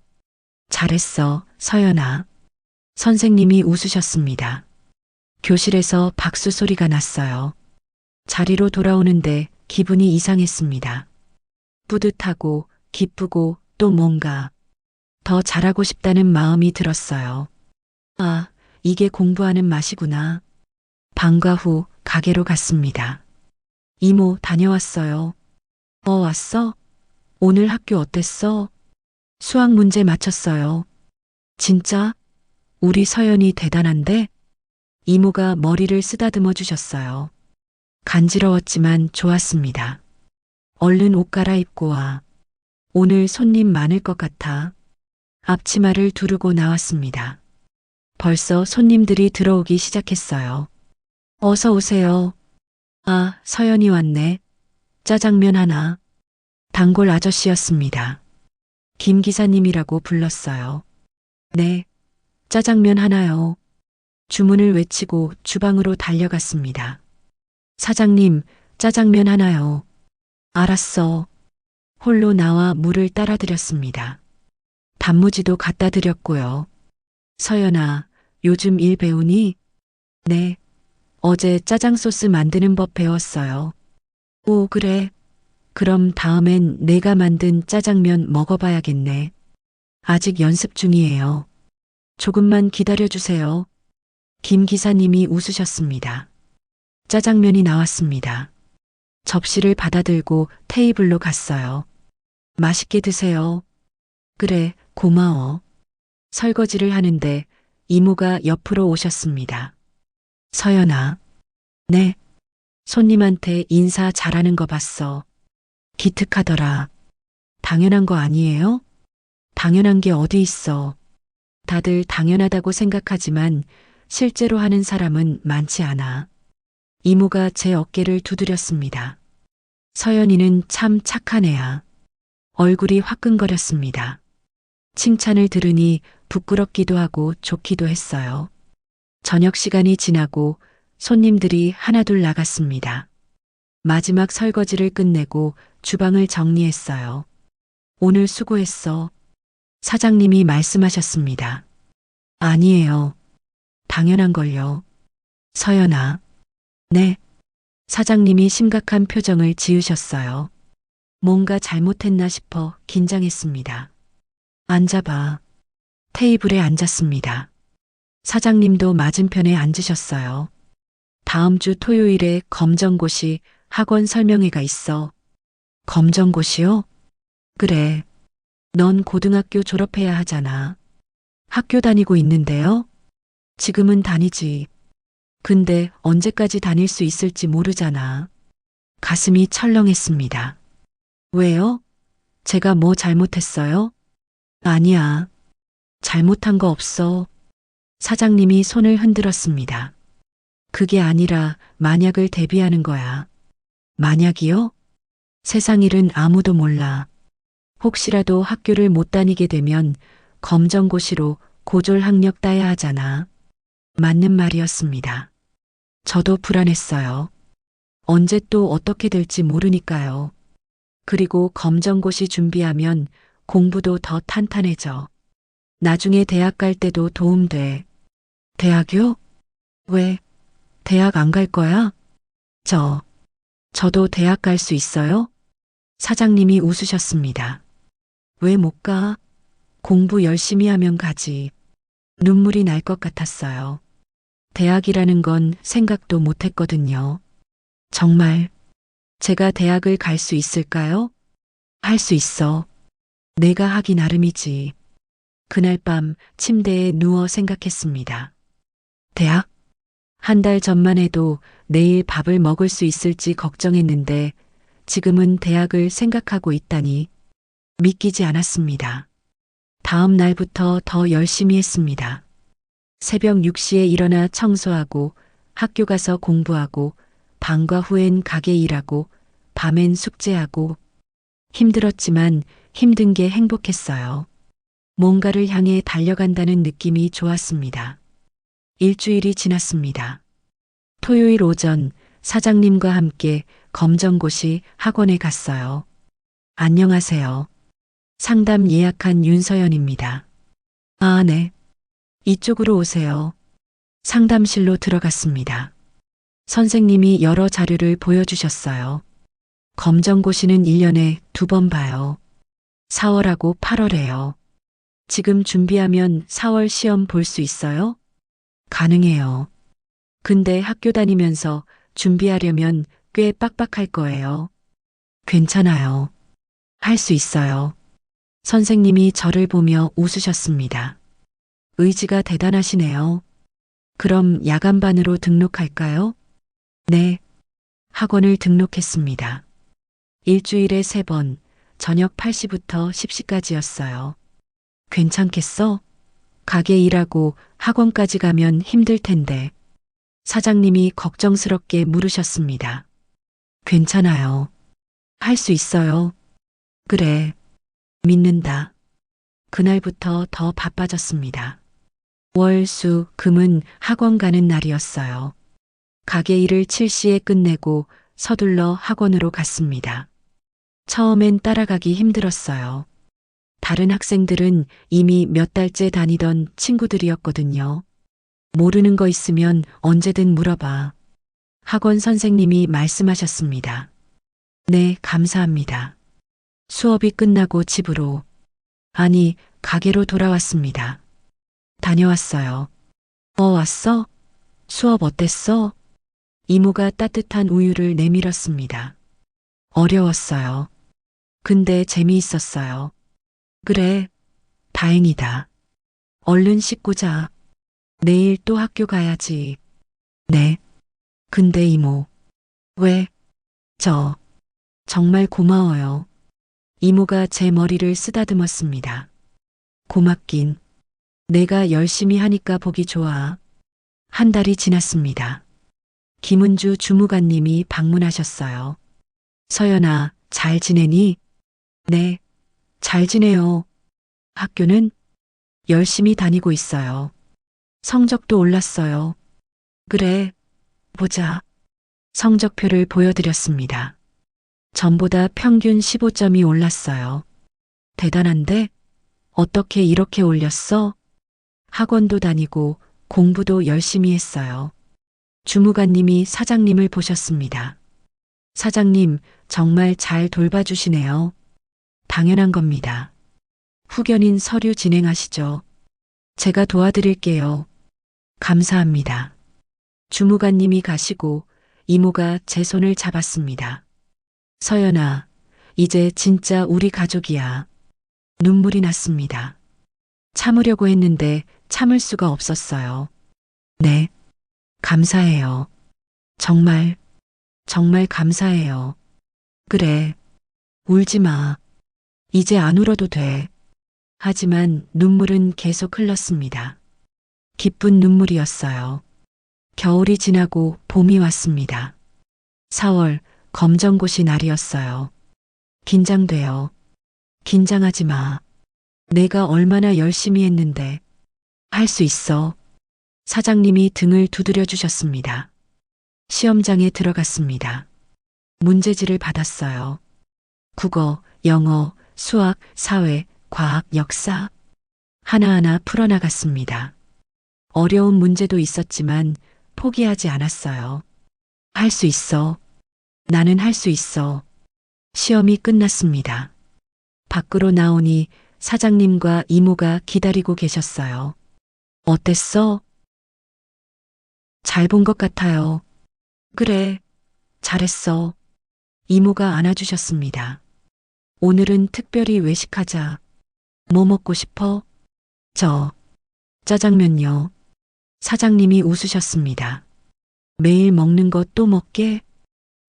잘했어, 서연아. 선생님이 웃으셨습니다. 교실에서 박수 소리가 났어요. 자리로 돌아오는데 기분이 이상했습니다. 뿌듯하고 기쁘고 또 뭔가 더 잘하고 싶다는 마음이 들었어요. 아, 이게 공부하는 맛이구나. 방과 후 가게로 갔습니다. 이모 다녀왔어요. 왔어? 오늘 학교 어땠어? 수학 문제 맞췄어요. 진짜? 우리 서연이 대단한데? 이모가 머리를 쓰다듬어 주셨어요. 간지러웠지만 좋았습니다. 얼른 옷 갈아입고 와. 오늘 손님 많을 것 같아. 앞치마를 두르고 나왔습니다. 벌써 손님들이 들어오기 시작했어요. 어서 오세요. 아, 서연이 왔네. 짜장면 하나. 단골 아저씨였습니다. 김 기사님이라고 불렀어요. 네, 짜장면 하나요. 주문을 외치고 주방으로 달려갔습니다. 사장님, 짜장면 하나요. 알았어. 홀로 나와 물을 따라 드렸습니다. 단무지도 갖다 드렸고요. 서연아, 요즘 일 배우니? 네. 어제 짜장 소스 만드는 법 배웠어요. 오, 그래. 그럼 다음엔 내가 만든 짜장면 먹어봐야겠네. 아직 연습 중이에요. 조금만 기다려주세요. 김 기사님이 웃으셨습니다. 짜장면이 나왔습니다. 접시를 받아들고 테이블로 갔어요. 맛있게 드세요. 그래, 고마워. 설거지를 하는데 이모가 옆으로 오셨습니다. 서연아. 네. 손님한테 인사 잘하는 거 봤어. 기특하더라. 당연한 거 아니에요? 당연한 게 어디 있어. 다들 당연하다고 생각하지만 실제로 하는 사람은 많지 않아. 이모가 제 어깨를 두드렸습니다. 서연이는 참 착한 애야. 얼굴이 화끈거렸습니다. 칭찬을 들으니 부끄럽기도 하고 좋기도 했어요. 저녁 시간이 지나고 손님들이 하나둘 나갔습니다. 마지막 설거지를 끝내고 주방을 정리했어요. 오늘 수고했어. 사장님이 말씀하셨습니다. 아니에요. 당연한 걸요. 서연아. 네. 사장님이 심각한 표정을 지으셨어요. 뭔가 잘못했나 싶어 긴장했습니다. 앉아봐. 테이블에 앉았습니다. 사장님도 맞은편에 앉으셨어요. 다음 주 토요일에 검정고시 학원 설명회가 있어. 검정고시요? 그래. 넌 고등학교 졸업해야 하잖아. 학교 다니고 있는데요? 지금은 다니지. 근데 언제까지 다닐 수 있을지 모르잖아. 가슴이 철렁했습니다. 왜요? 제가 뭐 잘못했어요? 아니야. 잘못한 거 없어. 사장님이 손을 흔들었습니다. 그게 아니라 만약을 대비하는 거야. 만약이요? 세상 일은 아무도 몰라. 혹시라도 학교를 못 다니게 되면 검정고시로 고졸 학력 따야 하잖아. 맞는 말이었습니다. 저도 불안했어요. 언제 또 어떻게 될지 모르니까요. 그리고 검정고시 준비하면 공부도 더 탄탄해져. 나중에 대학 갈 때도 도움돼. 대학요? 왜? 대학 안 갈 거야? 저도 대학 갈 수 있어요? 사장님이 웃으셨습니다. 왜 못 가? 공부 열심히 하면 가지. 눈물이 날 것 같았어요. 대학이라는 건 생각도 못 했거든요. 정말 제가 대학을 갈 수 있을까요? 할 수 있어. 내가 하기 나름이지. 그날 밤 침대에 누워 생각했습니다. 대학? 한 달 전만 해도 내일 밥을 먹을 수 있을지 걱정했는데 지금은 대학을 생각하고 있다니 믿기지 않았습니다. 다음 날부터 더 열심히 했습니다. 새벽 6시에 일어나 청소하고 학교 가서 공부하고 방과 후엔 가게 일하고 밤엔 숙제하고 힘들었지만 힘든 게 행복했어요. 뭔가를 향해 달려간다는 느낌이 좋았습니다. 일주일이 지났습니다. 토요일 오전 사장님과 함께 검정고시 학원에 갔어요. 안녕하세요. 상담 예약한 윤서연입니다. 아, 네. 이쪽으로 오세요. 상담실로 들어갔습니다. 선생님이 여러 자료를 보여주셨어요. 검정고시는 1년에 2번 봐요. 4월하고 8월에요. 지금 준비하면 4월 시험 볼 수 있어요? 가능해요. 근데 학교 다니면서 준비하려면 꽤 빡빡할 거예요. 괜찮아요. 할 수 있어요. 선생님이 저를 보며 웃으셨습니다. 의지가 대단하시네요. 그럼 야간반으로 등록할까요? 네. 학원을 등록했습니다. 일주일에 3번, 저녁 8시부터 10시까지였어요. 괜찮겠어? 가게 일하고 학원까지 가면 힘들 텐데. 사장님이 걱정스럽게 물으셨습니다. 괜찮아요. 할 수 있어요. 그래. 믿는다. 그날부터 더 바빠졌습니다. 월, 수, 금은 학원 가는 날이었어요. 가게 일을 7시에 끝내고 서둘러 학원으로 갔습니다. 처음엔 따라가기 힘들었어요. 다른 학생들은 이미 몇 달째 다니던 친구들이었거든요. 모르는 거 있으면 언제든 물어봐. 학원 선생님이 말씀하셨습니다. 네, 감사합니다. 수업이 끝나고 집으로, 아니, 가게로 돌아왔습니다. 다녀왔어요. 왔어? 수업 어땠어? 이모가 따뜻한 우유를 내밀었습니다. 어려웠어요. 근데 재미있었어요. 그래, 다행이다. 얼른 씻고 자. 내일 또 학교 가야지. 네. 근데 이모. 왜? 정말 고마워요. 이모가 제 머리를 쓰다듬었습니다. 고맙긴. 내가 열심히 하니까 보기 좋아. 한 달이 지났습니다. 김은주 주무관님이 방문하셨어요. 서연아, 잘 지내니? 네, 잘 지내요. 학교는 열심히 다니고 있어요. 성적도 올랐어요. 그래, 보자. 성적표를 보여드렸습니다. 전보다 평균 15점이 올랐어요. 대단한데? 어떻게 이렇게 올렸어? 학원도 다니고 공부도 열심히 했어요. 주무관님이 사장님을 보셨습니다. 사장님, 정말 잘 돌봐주시네요. 당연한 겁니다. 후견인 서류 진행하시죠. 제가 도와드릴게요. 감사합니다. 주무관님이 가시고 이모가 제 손을 잡았습니다. 서연아, 이제 진짜 우리 가족이야. 눈물이 났습니다. 참으려고 했는데 참을 수가 없었어요. 네, 감사해요. 정말 감사해요. 그래, 울지 마. 이제 안 울어도 돼. 하지만 눈물은 계속 흘렀습니다. 기쁜 눈물이었어요. 겨울이 지나고 봄이 왔습니다. 4월 검정고시 날이었어요. 긴장돼요. 긴장하지 마. 내가 얼마나 열심히 했는데. 할 수 있어. 사장님이 등을 두드려 주셨습니다. 시험장에 들어갔습니다. 문제지를 받았어요. 국어, 영어, 수학, 사회, 과학, 역사. 하나하나 풀어나갔습니다. 어려운 문제도 있었지만 포기하지 않았어요. 할 수 있어. 나는 할 수 있어. 시험이 끝났습니다. 밖으로 나오니 사장님과 이모가 기다리고 계셨어요. 어땠어? 잘 본 것 같아요. 그래, 잘했어. 이모가 안아주셨습니다. 오늘은 특별히 외식하자. 뭐 먹고 싶어? 짜장면요. 사장님이 웃으셨습니다. 매일 먹는 거 또 먹게?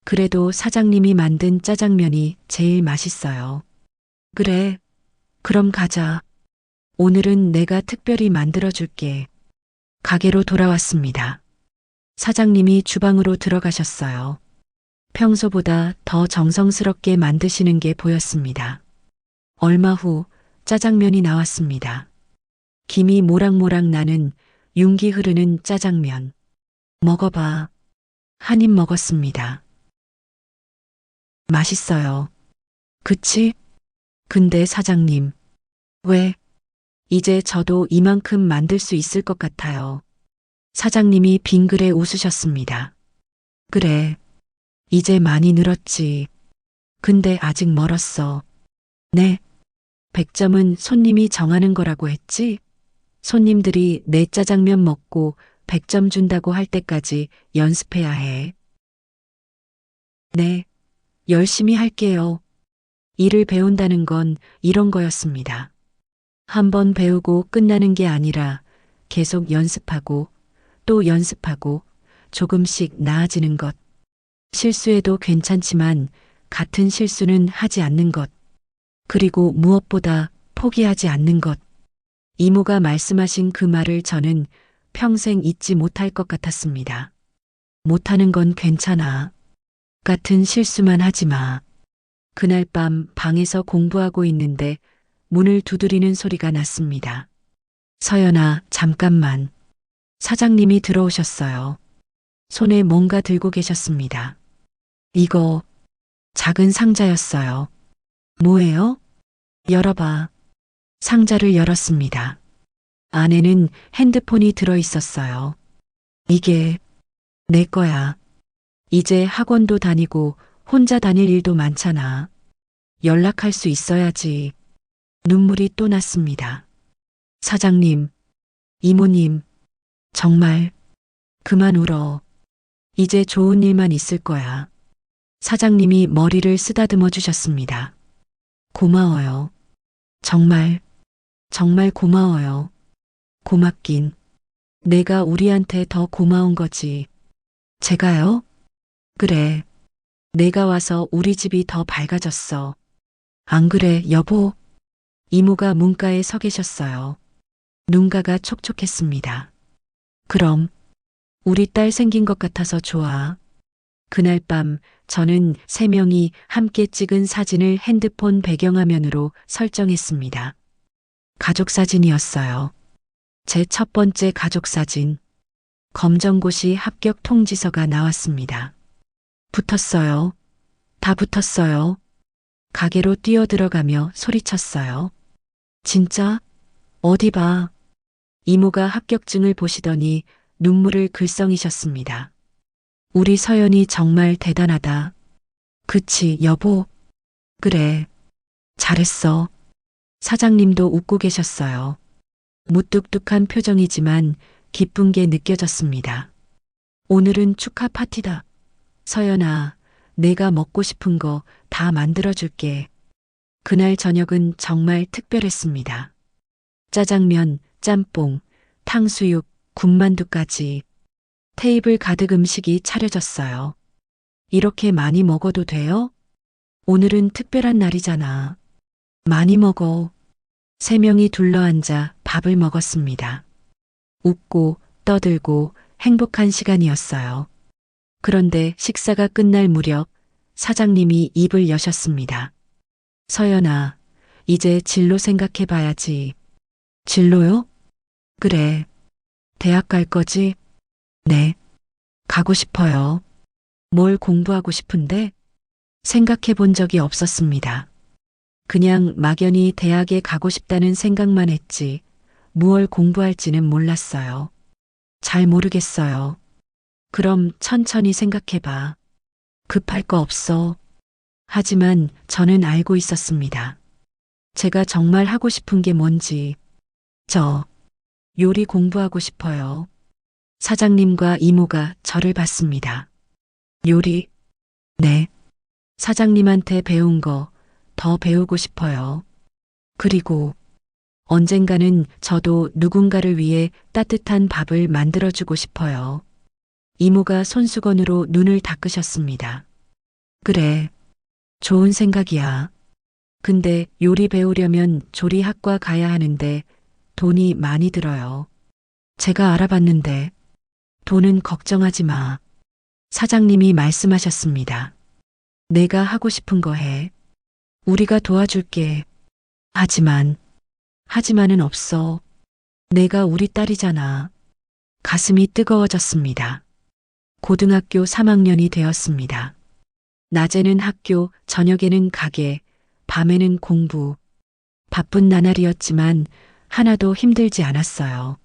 그래도 사장님이 만든 짜장면이 제일 맛있어요. 그래, 그럼 가자. 오늘은 내가 특별히 만들어줄게. 가게로 돌아왔습니다. 사장님이 주방으로 들어가셨어요. 평소보다 더 정성스럽게 만드시는 게 보였습니다. 얼마 후 짜장면이 나왔습니다. 김이 모락모락 나는 윤기 흐르는 짜장면. 먹어봐. 한 입 먹었습니다. 맛있어요. 그치? 근데 사장님, 왜? 이제 저도 이만큼 만들 수 있을 것 같아요. 사장님이 빙그레 웃으셨습니다. 그래. 이제 많이 늘었지. 근데 아직 멀었어. 네. 100점은 손님이 정하는 거라고 했지? 손님들이 내 짜장면 먹고 100점 준다고 할 때까지 연습해야 해. 네. 열심히 할게요. 일을 배운다는 건 이런 거였습니다. 한번 배우고 끝나는 게 아니라 계속 연습하고 또 연습하고 조금씩 나아지는 것. 실수해도 괜찮지만 같은 실수는 하지 않는 것. 그리고 무엇보다 포기하지 않는 것. 이모가 말씀하신 그 말을 저는 평생 잊지 못할 것 같았습니다. 못하는 건 괜찮아. 같은 실수만 하지 마. 그날 밤 방에서 공부하고 있는데 문을 두드리는 소리가 났습니다. 서연아, 잠깐만. 사장님이 들어오셨어요. 손에 뭔가 들고 계셨습니다. 이거 작은 상자였어요. 뭐예요? 열어봐. 상자를 열었습니다. 안에는 핸드폰이 들어 있었어요. 이게 내 거야. 이제 학원도 다니고 혼자 다닐 일도 많잖아. 연락할 수 있어야지. 눈물이 또 났습니다. 사장님, 이모님, 정말 그만 울어. 이제 좋은 일만 있을 거야. 사장님이 머리를 쓰다듬어 주셨습니다. 고마워요. 정말, 정말 고마워요. 고맙긴. 내가 우리한테 더 고마운 거지. 제가요? 그래. 내가 와서 우리 집이 더 밝아졌어. 안 그래, 여보? 이모가 문가에 서 계셨어요. 눈가가 촉촉했습니다. 그럼, 우리 딸 생긴 것 같아서 좋아. 그날 밤 저는 세 명이 함께 찍은 사진을 핸드폰 배경화면으로 설정했습니다. 가족 사진이었어요. 제 첫 번째 가족 사진. 검정고시 합격 통지서가 나왔습니다. 붙었어요. 다 붙었어요. 가게로 뛰어들어가며 소리쳤어요. 진짜? 어디 봐. 이모가 합격증을 보시더니 눈물을 글썽이셨습니다. 우리 서연이 정말 대단하다. 그치, 여보? 그래. 잘했어. 사장님도 웃고 계셨어요. 무뚝뚝한 표정이지만 기쁜 게 느껴졌습니다. 오늘은 축하 파티다. 서연아, 내가 먹고 싶은 거 다 만들어줄게. 그날 저녁은 정말 특별했습니다. 짜장면, 짬뽕, 탕수육, 군만두까지 테이블 가득 음식이 차려졌어요. 이렇게 많이 먹어도 돼요? 오늘은 특별한 날이잖아. 많이 먹어. 세 명이 둘러앉아 밥을 먹었습니다. 웃고 떠들고 행복한 시간이었어요. 그런데 식사가 끝날 무렵 사장님이 입을 여셨습니다. 서연아, 이제 진로 생각해 봐야지. 진로요? 그래. 대학 갈 거지? 네. 가고 싶어요. 뭘 공부하고 싶은데? 생각해 본 적이 없었습니다. 그냥 막연히 대학에 가고 싶다는 생각만 했지, 무얼 공부할지는 몰랐어요. 잘 모르겠어요. 그럼 천천히 생각해 봐. 급할 거 없어. 하지만 저는 알고 있었습니다. 제가 정말 하고 싶은 게 뭔지. 저 요리 공부하고 싶어요. 사장님과 이모가 저를 봤습니다. 요리? 네. 사장님한테 배운 거 더 배우고 싶어요. 그리고 언젠가는 저도 누군가를 위해 따뜻한 밥을 만들어주고 싶어요. 이모가 손수건으로 눈을 닦으셨습니다. 그래. 좋은 생각이야. 근데 요리 배우려면 조리학과 가야 하는데 돈이 많이 들어요. 제가 알아봤는데 돈은 걱정하지 마. 사장님이 말씀하셨습니다. 내가 하고 싶은 거 해. 우리가 도와줄게. 하지만은 없어. 내가 우리 딸이잖아. 가슴이 뜨거워졌습니다. 고등학교 3학년이 되었습니다. 낮에는 학교, 저녁에는 가게, 밤에는 공부. 바쁜 나날이었지만 하나도 힘들지 않았어요.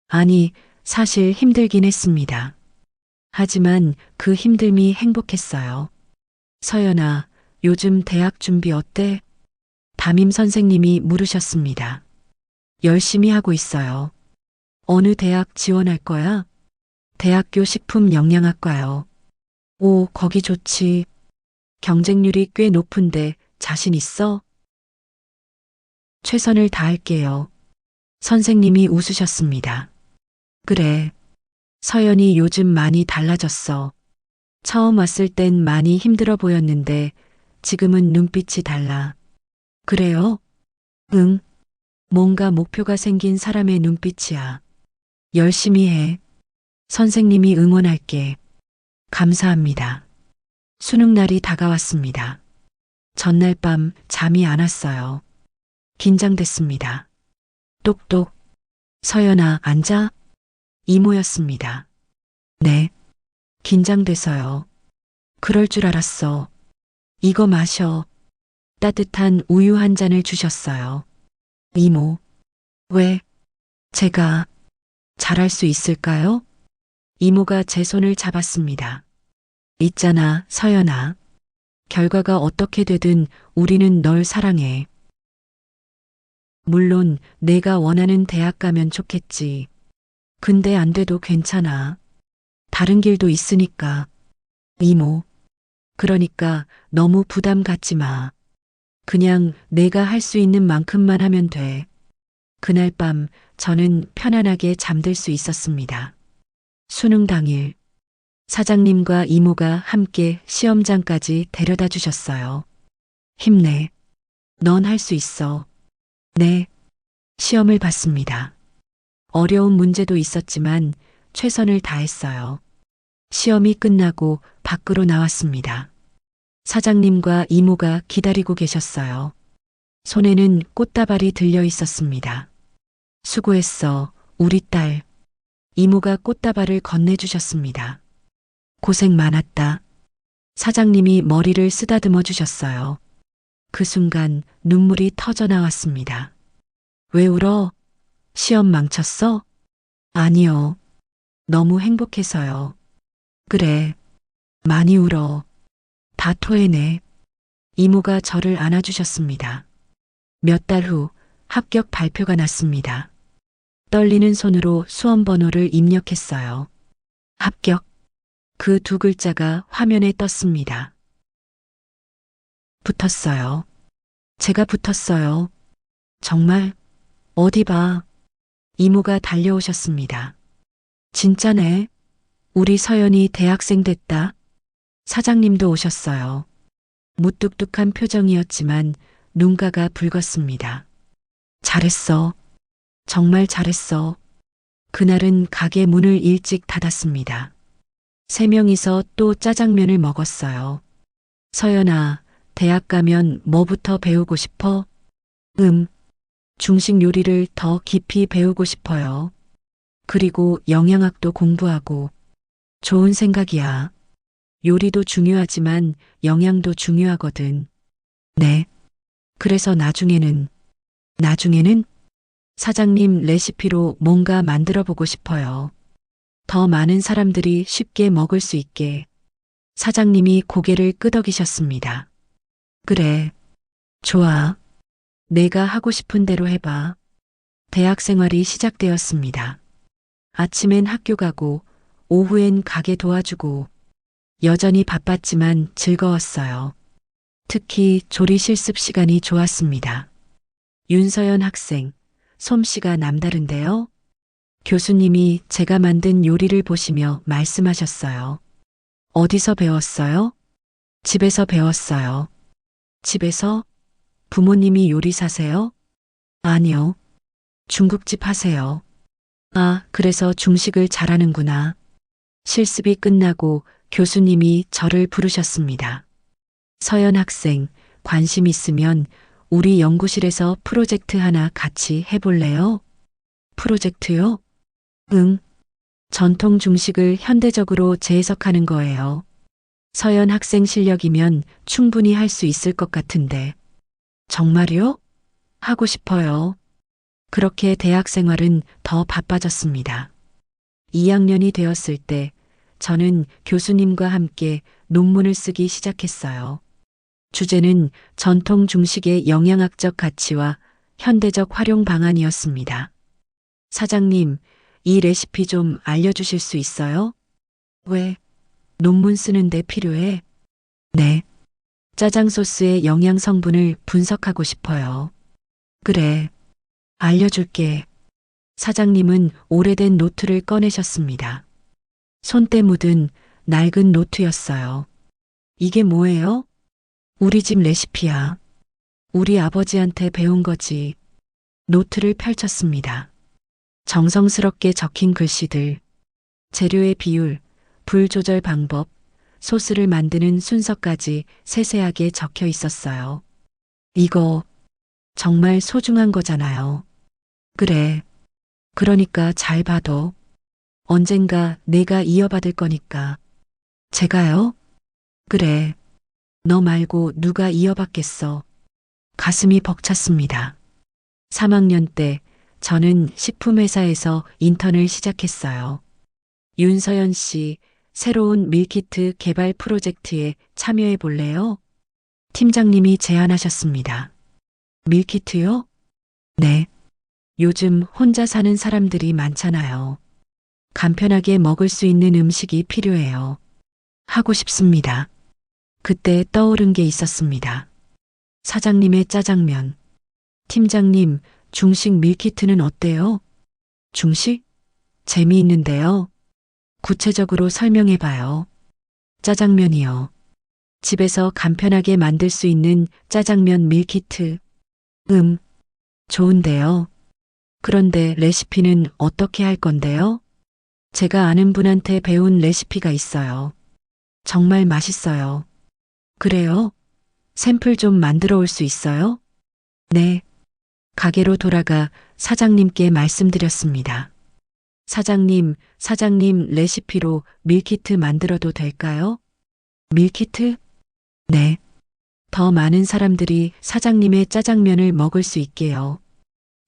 아니, 사실 힘들긴 했습니다. 하지만 그 힘듦이 행복했어요. 서연아, 요즘 대학 준비 어때? 담임 선생님이 물으셨습니다. 열심히 하고 있어요. 어느 대학 지원할 거야? 대학교 식품영양학과요. 오, 거기 좋지. 경쟁률이 꽤 높은데 자신 있어? 최선을 다할게요. 선생님이 웃으셨습니다. 그래. 서연이 요즘 많이 달라졌어. 처음 왔을 땐 많이 힘들어 보였는데 지금은 눈빛이 달라. 그래요? 응. 뭔가 목표가 생긴 사람의 눈빛이야. 열심히 해. 선생님이 응원할게. 감사합니다. 수능 날이 다가왔습니다. 전날 밤 잠이 안 왔어요. 긴장됐습니다. 똑똑. 서연아, 앉아. 이모였습니다. 네. 긴장돼서요. 그럴 줄 알았어. 이거 마셔. 따뜻한 우유 한 잔을 주셨어요. 이모. 왜? 제가 잘할 수 있을까요? 이모가 제 손을 잡았습니다. 있잖아, 서연아. 결과가 어떻게 되든 우리는 널 사랑해. 물론 내가 원하는 대학 가면 좋겠지. 근데 안 돼도 괜찮아. 다른 길도 있으니까. 이모. 그러니까 너무 부담 갖지 마. 그냥 내가 할 수 있는 만큼만 하면 돼. 그날 밤 저는 편안하게 잠들 수 있었습니다. 수능 당일 사장님과 이모가 함께 시험장까지 데려다 주셨어요. 힘내. 넌 할 수 있어. 네. 시험을 봤습니다. 어려운 문제도 있었지만 최선을 다했어요. 시험이 끝나고 밖으로 나왔습니다. 사장님과 이모가 기다리고 계셨어요. 손에는 꽃다발이 들려 있었습니다. 수고했어, 우리 딸. 이모가 꽃다발을 건네주셨습니다. 고생 많았다. 사장님이 머리를 쓰다듬어 주셨어요. 그 순간 눈물이 터져 나왔습니다. 왜 울어? 시험 망쳤어? 아니요. 너무 행복해서요. 그래. 많이 울어. 다 토해내. 이모가 저를 안아주셨습니다. 몇 달 후 합격 발표가 났습니다. 떨리는 손으로 수험 번호를 입력했어요. 합격. 그 두 글자가 화면에 떴습니다. 붙었어요. 제가 붙었어요. 정말? 어디 봐. 이모가 달려오셨습니다. 진짜네. 우리 서연이 대학생 됐다. 사장님도 오셨어요. 무뚝뚝한 표정이었지만 눈가가 붉었습니다. 잘했어. 정말 잘했어. 그날은 가게 문을 일찍 닫았습니다. 세 명이서 또 짜장면을 먹었어요. 서연아, 대학 가면 뭐부터 배우고 싶어? 중식 요리를 더 깊이 배우고 싶어요. 그리고 영양학도 공부하고. 좋은 생각이야. 요리도 중요하지만 영양도 중요하거든. 네. 그래서 나중에는 사장님 레시피로 뭔가 만들어 보고 싶어요. 더 많은 사람들이 쉽게 먹을 수 있게. 사장님이 고개를 끄덕이셨습니다. 그래. 좋아. 내가 하고 싶은 대로 해봐. 대학 생활이 시작되었습니다. 아침엔 학교 가고, 오후엔 가게 도와주고, 여전히 바빴지만 즐거웠어요. 특히 조리 실습 시간이 좋았습니다. 윤서연 학생, 솜씨가 남다른데요? 교수님이 제가 만든 요리를 보시며 말씀하셨어요. 어디서 배웠어요? 집에서 배웠어요. 집에서? 부모님이 요리사세요? 아니요. 중국집 하세요. 아, 그래서 중식을 잘하는구나. 실습이 끝나고 교수님이 저를 부르셨습니다. 서연 학생, 관심 있으면 우리 연구실에서 프로젝트 하나 같이 해볼래요? 프로젝트요? 응. 전통 중식을 현대적으로 재해석하는 거예요. 서연 학생 실력이면 충분히 할 수 있을 것 같은데. 정말요? 하고 싶어요. 그렇게 대학 생활은 더 바빠졌습니다. 2학년이 되었을 때 저는 교수님과 함께 논문을 쓰기 시작했어요. 주제는 전통 중식의 영양학적 가치와 현대적 활용 방안이었습니다. 사장님, 이 레시피 좀 알려주실 수 있어요? 왜? 논문 쓰는데 필요해? 네. 짜장 소스의 영양 성분을 분석하고 싶어요. 그래, 알려줄게. 사장님은 오래된 노트를 꺼내셨습니다. 손때 묻은 낡은 노트였어요. 이게 뭐예요? 우리 집 레시피야. 우리 아버지한테 배운 거지. 노트를 펼쳤습니다. 정성스럽게 적힌 글씨들, 재료의 비율, 불 조절 방법, 소스를 만드는 순서까지 세세하게 적혀 있었어요. 이거 정말 소중한 거잖아요. 그래. 그러니까 잘 봐도 언젠가 내가 이어받을 거니까. 제가요? 그래. 너 말고 누가 이어받겠어. 가슴이 벅찼습니다. 3학년 때 저는 식품회사에서 인턴을 시작했어요. 윤서연 씨, 새로운 밀키트 개발 프로젝트에 참여해 볼래요? 팀장님이 제안하셨습니다. 밀키트요? 네. 요즘 혼자 사는 사람들이 많잖아요. 간편하게 먹을 수 있는 음식이 필요해요. 하고 싶습니다. 그때 떠오른 게 있었습니다. 사장님의 짜장면. 팀장님, 중식 밀키트는 어때요? 중식? 재미있는데요. 구체적으로 설명해 봐요. 짜장면이요. 집에서 간편하게 만들 수 있는 짜장면 밀키트. 좋은데요. 그런데 레시피는 어떻게 할 건데요? 제가 아는 분한테 배운 레시피가 있어요. 정말 맛있어요. 그래요? 샘플 좀 만들어 올 수 있어요? 네. 가게로 돌아가 사장님께 말씀드렸습니다. 사장님 레시피로 밀키트 만들어도 될까요? 밀키트? 네. 더 많은 사람들이 사장님의 짜장면을 먹을 수 있게요.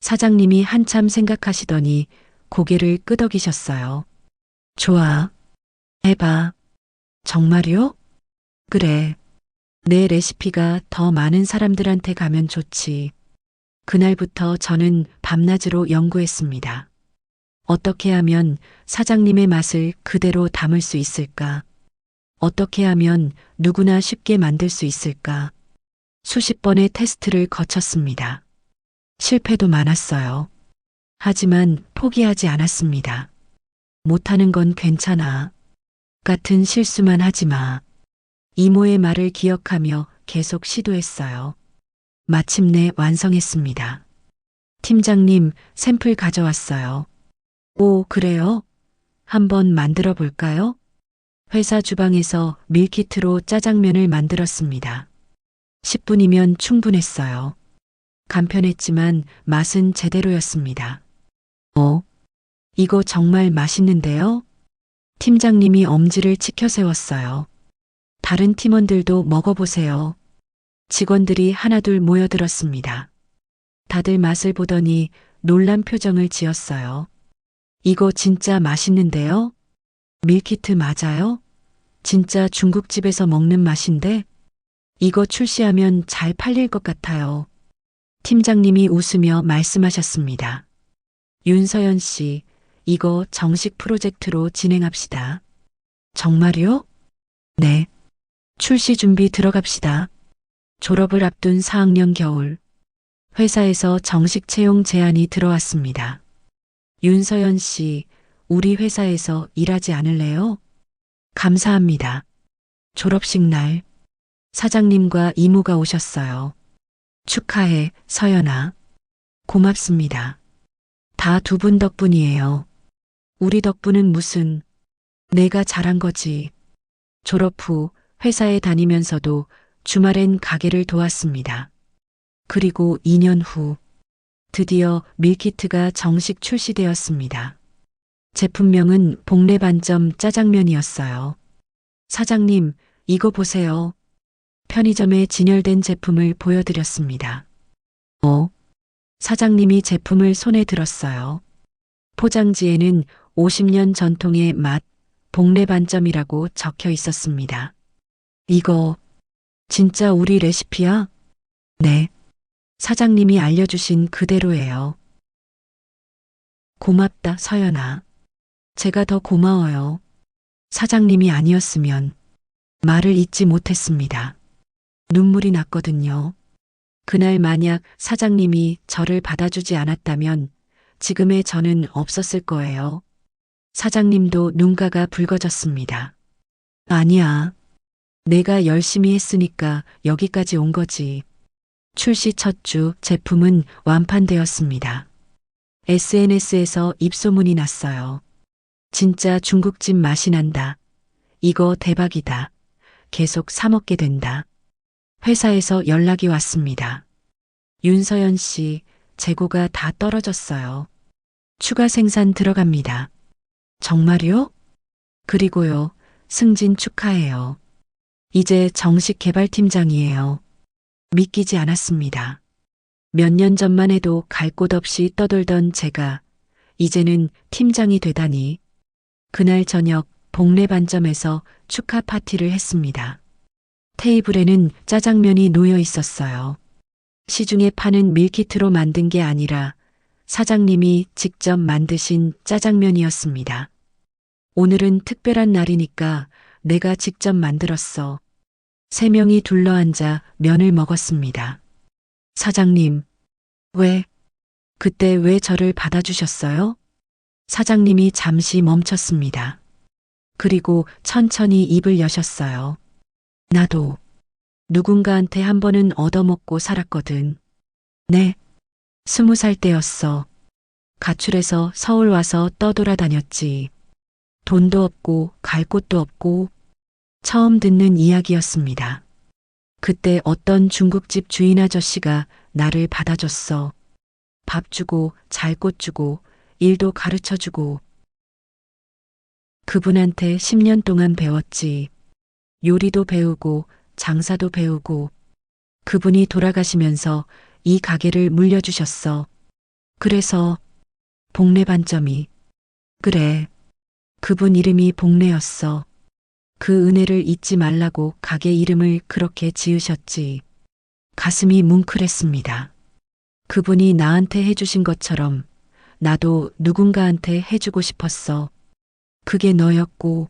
사장님이 한참 생각하시더니 고개를 끄덕이셨어요. 좋아. 해봐. 정말요? 그래. 내 레시피가 더 많은 사람들한테 가면 좋지. 그날부터 저는 밤낮으로 연구했습니다. 어떻게 하면 사장님의 맛을 그대로 담을 수 있을까? 어떻게 하면 누구나 쉽게 만들 수 있을까? 수십 번의 테스트를 거쳤습니다. 실패도 많았어요. 하지만 포기하지 않았습니다. 못하는 건 괜찮아. 같은 실수만 하지 마. 이모의 말을 기억하며 계속 시도했어요. 마침내 완성했습니다. 팀장님, 샘플 가져왔어요. 오, 그래요? 한번 만들어 볼까요? 회사 주방에서 밀키트로 짜장면을 만들었습니다. 10분이면 충분했어요. 간편했지만 맛은 제대로였습니다. 이거 정말 맛있는데요? 팀장님이 엄지를 치켜 세웠어요. 다른 팀원들도 먹어보세요. 직원들이 하나둘 모여들었습니다. 다들 맛을 보더니 놀란 표정을 지었어요. 이거 진짜 맛있는데요? 밀키트 맞아요? 진짜 중국집에서 먹는 맛인데? 이거 출시하면 잘 팔릴 것 같아요. 팀장님이 웃으며 말씀하셨습니다. 윤서연 씨, 이거 정식 프로젝트로 진행합시다. 정말요? 네. 출시 준비 들어갑시다. 졸업을 앞둔 4학년 겨울. 회사에서 정식 채용 제안이 들어왔습니다. 윤서연 씨, 우리 회사에서 일하지 않을래요? 감사합니다. 졸업식 날, 사장님과 이모가 오셨어요. 축하해, 서연아. 고맙습니다. 다 두 분 덕분이에요. 우리 덕분은 무슨, 내가 잘한 거지. 졸업 후 회사에 다니면서도 주말엔 가게를 도왔습니다. 그리고 2년 후, 드디어 밀키트가 정식 출시되었습니다. 제품명은 복례반점 짜장면이었어요. 사장님, 이거 보세요. 편의점에 진열된 제품을 보여드렸습니다. 사장님이 제품을 손에 들었어요. 포장지에는 50년 전통의 맛, 복례반점이라고 적혀 있었습니다. 이거 진짜 우리 레시피야? 네. 사장님이 알려주신 그대로예요. 고맙다, 서연아. 제가 더 고마워요. 사장님이 아니었으면 말을 잇지 못했습니다. 눈물이 났거든요. 그날 만약 사장님이 저를 받아주지 않았다면 지금의 저는 없었을 거예요. 사장님도 눈가가 붉어졌습니다. 아니야. 내가 열심히 했으니까 여기까지 온 거지. 출시 첫 주 제품은 완판되었습니다. SNS에서 입소문이 났어요. 진짜 중국집 맛이 난다. 이거 대박이다. 계속 사 먹게 된다. 회사에서 연락이 왔습니다. 윤서연 씨, 재고가 다 떨어졌어요. 추가 생산 들어갑니다. 정말요? 그리고요, 승진 축하해요. 이제 정식 개발팀장이에요. 믿기지 않았습니다. 몇 년 전만 해도 갈 곳 없이 떠돌던 제가 이제는 팀장이 되다니. 그날 저녁 복례 반점에서 축하 파티를 했습니다. 테이블에는 짜장면이 놓여 있었어요. 시중에 파는 밀키트로 만든 게 아니라 사장님이 직접 만드신 짜장면이었습니다. 오늘은 특별한 날이니까 내가 직접 만들었어. 세 명이 둘러앉아 면을 먹었습니다. 사장님, 그때 왜 저를 받아주셨어요? 사장님이 잠시 멈췄습니다. 그리고 천천히 입을 여셨어요. 나도 누군가한테 한 번은 얻어먹고 살았거든. 네, 20살 때였어. 가출해서 서울 와서 떠돌아다녔지. 돈도 없고 갈 곳도 없고 처음 듣는 이야기였습니다. 그때 어떤 중국집 주인 아저씨가 나를 받아줬어. 밥 주고 잘 곳 주고 일도 가르쳐 주고. 그분한테 10년 동안 배웠지. 요리도 배우고 장사도 배우고. 그분이 돌아가시면서 이 가게를 물려주셨어. 그래서 복례 반점이. 그래. 그분 이름이 복례였어. 그 은혜를 잊지 말라고 가게 이름을 그렇게 지으셨지. 가슴이 뭉클했습니다. 그분이 나한테 해주신 것처럼 나도 누군가한테 해주고 싶었어. 그게 너였고.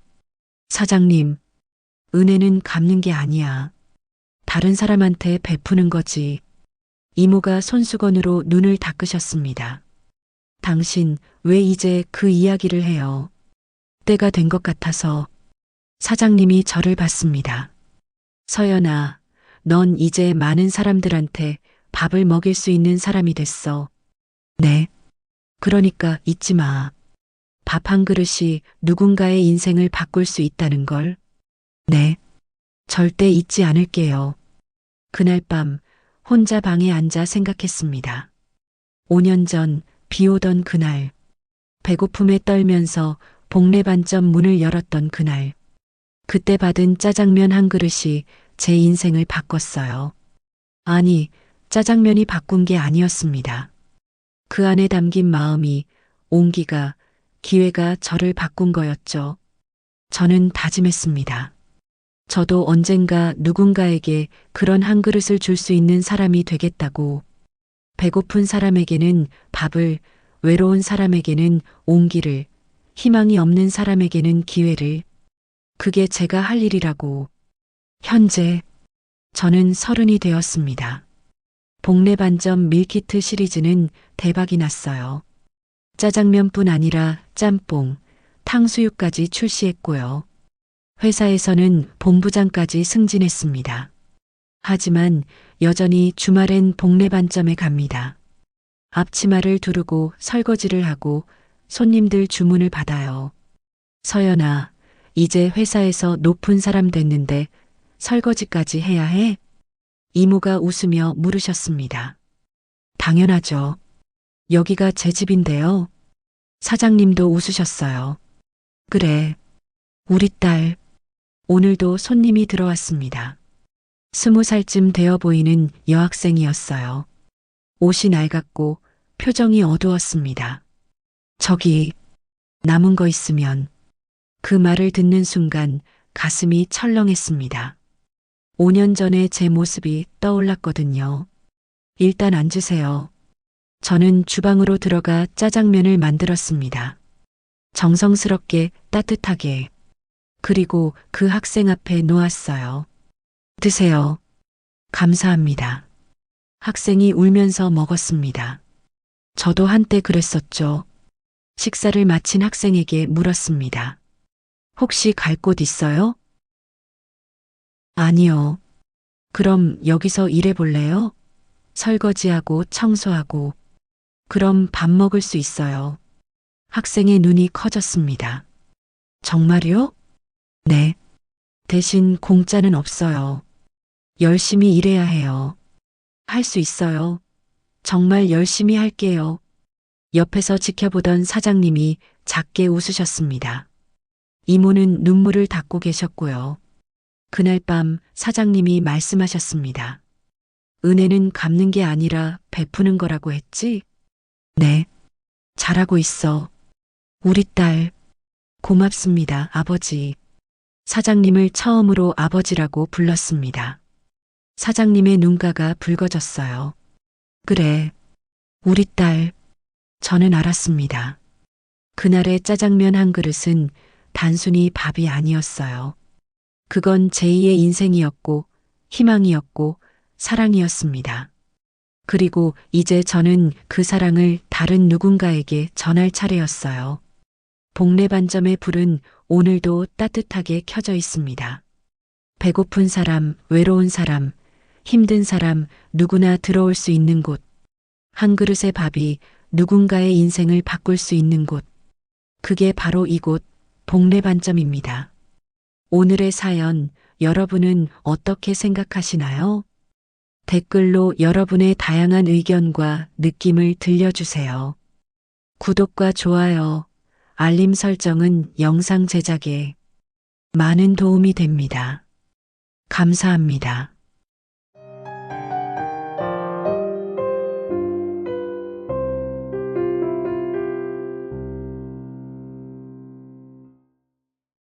사장님, 은혜는 갚는 게 아니야. 다른 사람한테 베푸는 거지. 이모가 손수건으로 눈을 닦으셨습니다. 당신 왜 이제 그 이야기를 해요? 때가 된 것 같아서. 사장님이 저를 봤습니다. 서연아, 넌 이제 많은 사람들한테 밥을 먹일 수 있는 사람이 됐어. 네. 그러니까 잊지 마. 밥 한 그릇이 누군가의 인생을 바꿀 수 있다는 걸. 네. 절대 잊지 않을게요. 그날 밤 혼자 방에 앉아 생각했습니다. 5년 전 비 오던 그날, 배고픔에 떨면서 복례 반점 문을 열었던 그날, 그때 받은 짜장면 한 그릇이 제 인생을 바꿨어요. 아니, 짜장면이 바꾼 게 아니었습니다. 그 안에 담긴 마음이, 온기가, 기회가 저를 바꾼 거였죠. 저는 다짐했습니다. 저도 언젠가 누군가에게 그런 한 그릇을 줄 수 있는 사람이 되겠다고. 배고픈 사람에게는 밥을, 외로운 사람에게는 온기를, 희망이 없는 사람에게는 기회를. 그게 제가 할 일이라고. 현재 저는 30이 되었습니다. 복례 반점 밀키트 시리즈는 대박이 났어요. 짜장면뿐 아니라 짬뽕, 탕수육까지 출시했고요. 회사에서는 본부장까지 승진했습니다. 하지만 여전히 주말엔 복례 반점에 갑니다. 앞치마를 두르고 설거지를 하고 손님들 주문을 받아요. 서연아, 이제 회사에서 높은 사람 됐는데 설거지까지 해야 해? 이모가 웃으며 물으셨습니다. 당연하죠. 여기가 제 집인데요. 사장님도 웃으셨어요. 그래. 우리 딸. 오늘도 손님이 들어왔습니다. 20살쯤 되어 보이는 여학생이었어요. 옷이 낡았고 표정이 어두웠습니다. 저기, 남은 거 있으면. 그 말을 듣는 순간 가슴이 철렁했습니다. 5년 전에 제 모습이 떠올랐거든요. 일단 앉으세요. 저는 주방으로 들어가 짜장면을 만들었습니다. 정성스럽게 따뜻하게. 그리고 그 학생 앞에 놓았어요. 드세요. 감사합니다. 학생이 울면서 먹었습니다. 저도 한때 그랬었죠. 식사를 마친 학생에게 물었습니다. 혹시 갈 곳 있어요? 아니요. 그럼 여기서 일해볼래요? 설거지하고 청소하고. 그럼 밥 먹을 수 있어요. 학생의 눈이 커졌습니다. 정말요? 네. 대신 공짜는 없어요. 열심히 일해야 해요. 할 수 있어요. 정말 열심히 할게요. 옆에서 지켜보던 사장님이 작게 웃으셨습니다. 이모는 눈물을 닦고 계셨고요. 그날 밤 사장님이 말씀하셨습니다. 은혜는 갚는 게 아니라 베푸는 거라고 했지? 네. 잘하고 있어. 우리 딸. 고맙습니다, 아버지. 사장님을 처음으로 아버지라고 불렀습니다. 사장님의 눈가가 붉어졌어요. 그래. 우리 딸. 저는 알았습니다. 그날의 짜장면 한 그릇은 단순히 밥이 아니었어요. 그건 제2의 인생이었고, 희망이었고, 사랑이었습니다. 그리고 이제 저는 그 사랑을 다른 누군가에게 전할 차례였어요. 복례반점의 불은 오늘도 따뜻하게 켜져 있습니다. 배고픈 사람, 외로운 사람, 힘든 사람 누구나 들어올 수 있는 곳. 한 그릇의 밥이 누군가의 인생을 바꿀 수 있는 곳. 그게 바로 이곳 복례반점입니다. 오늘의 사연 여러분은 어떻게 생각하시나요? 댓글로 여러분의 다양한 의견과 느낌을 들려주세요. 구독과 좋아요, 알림 설정은 영상 제작에 많은 도움이 됩니다. 감사합니다.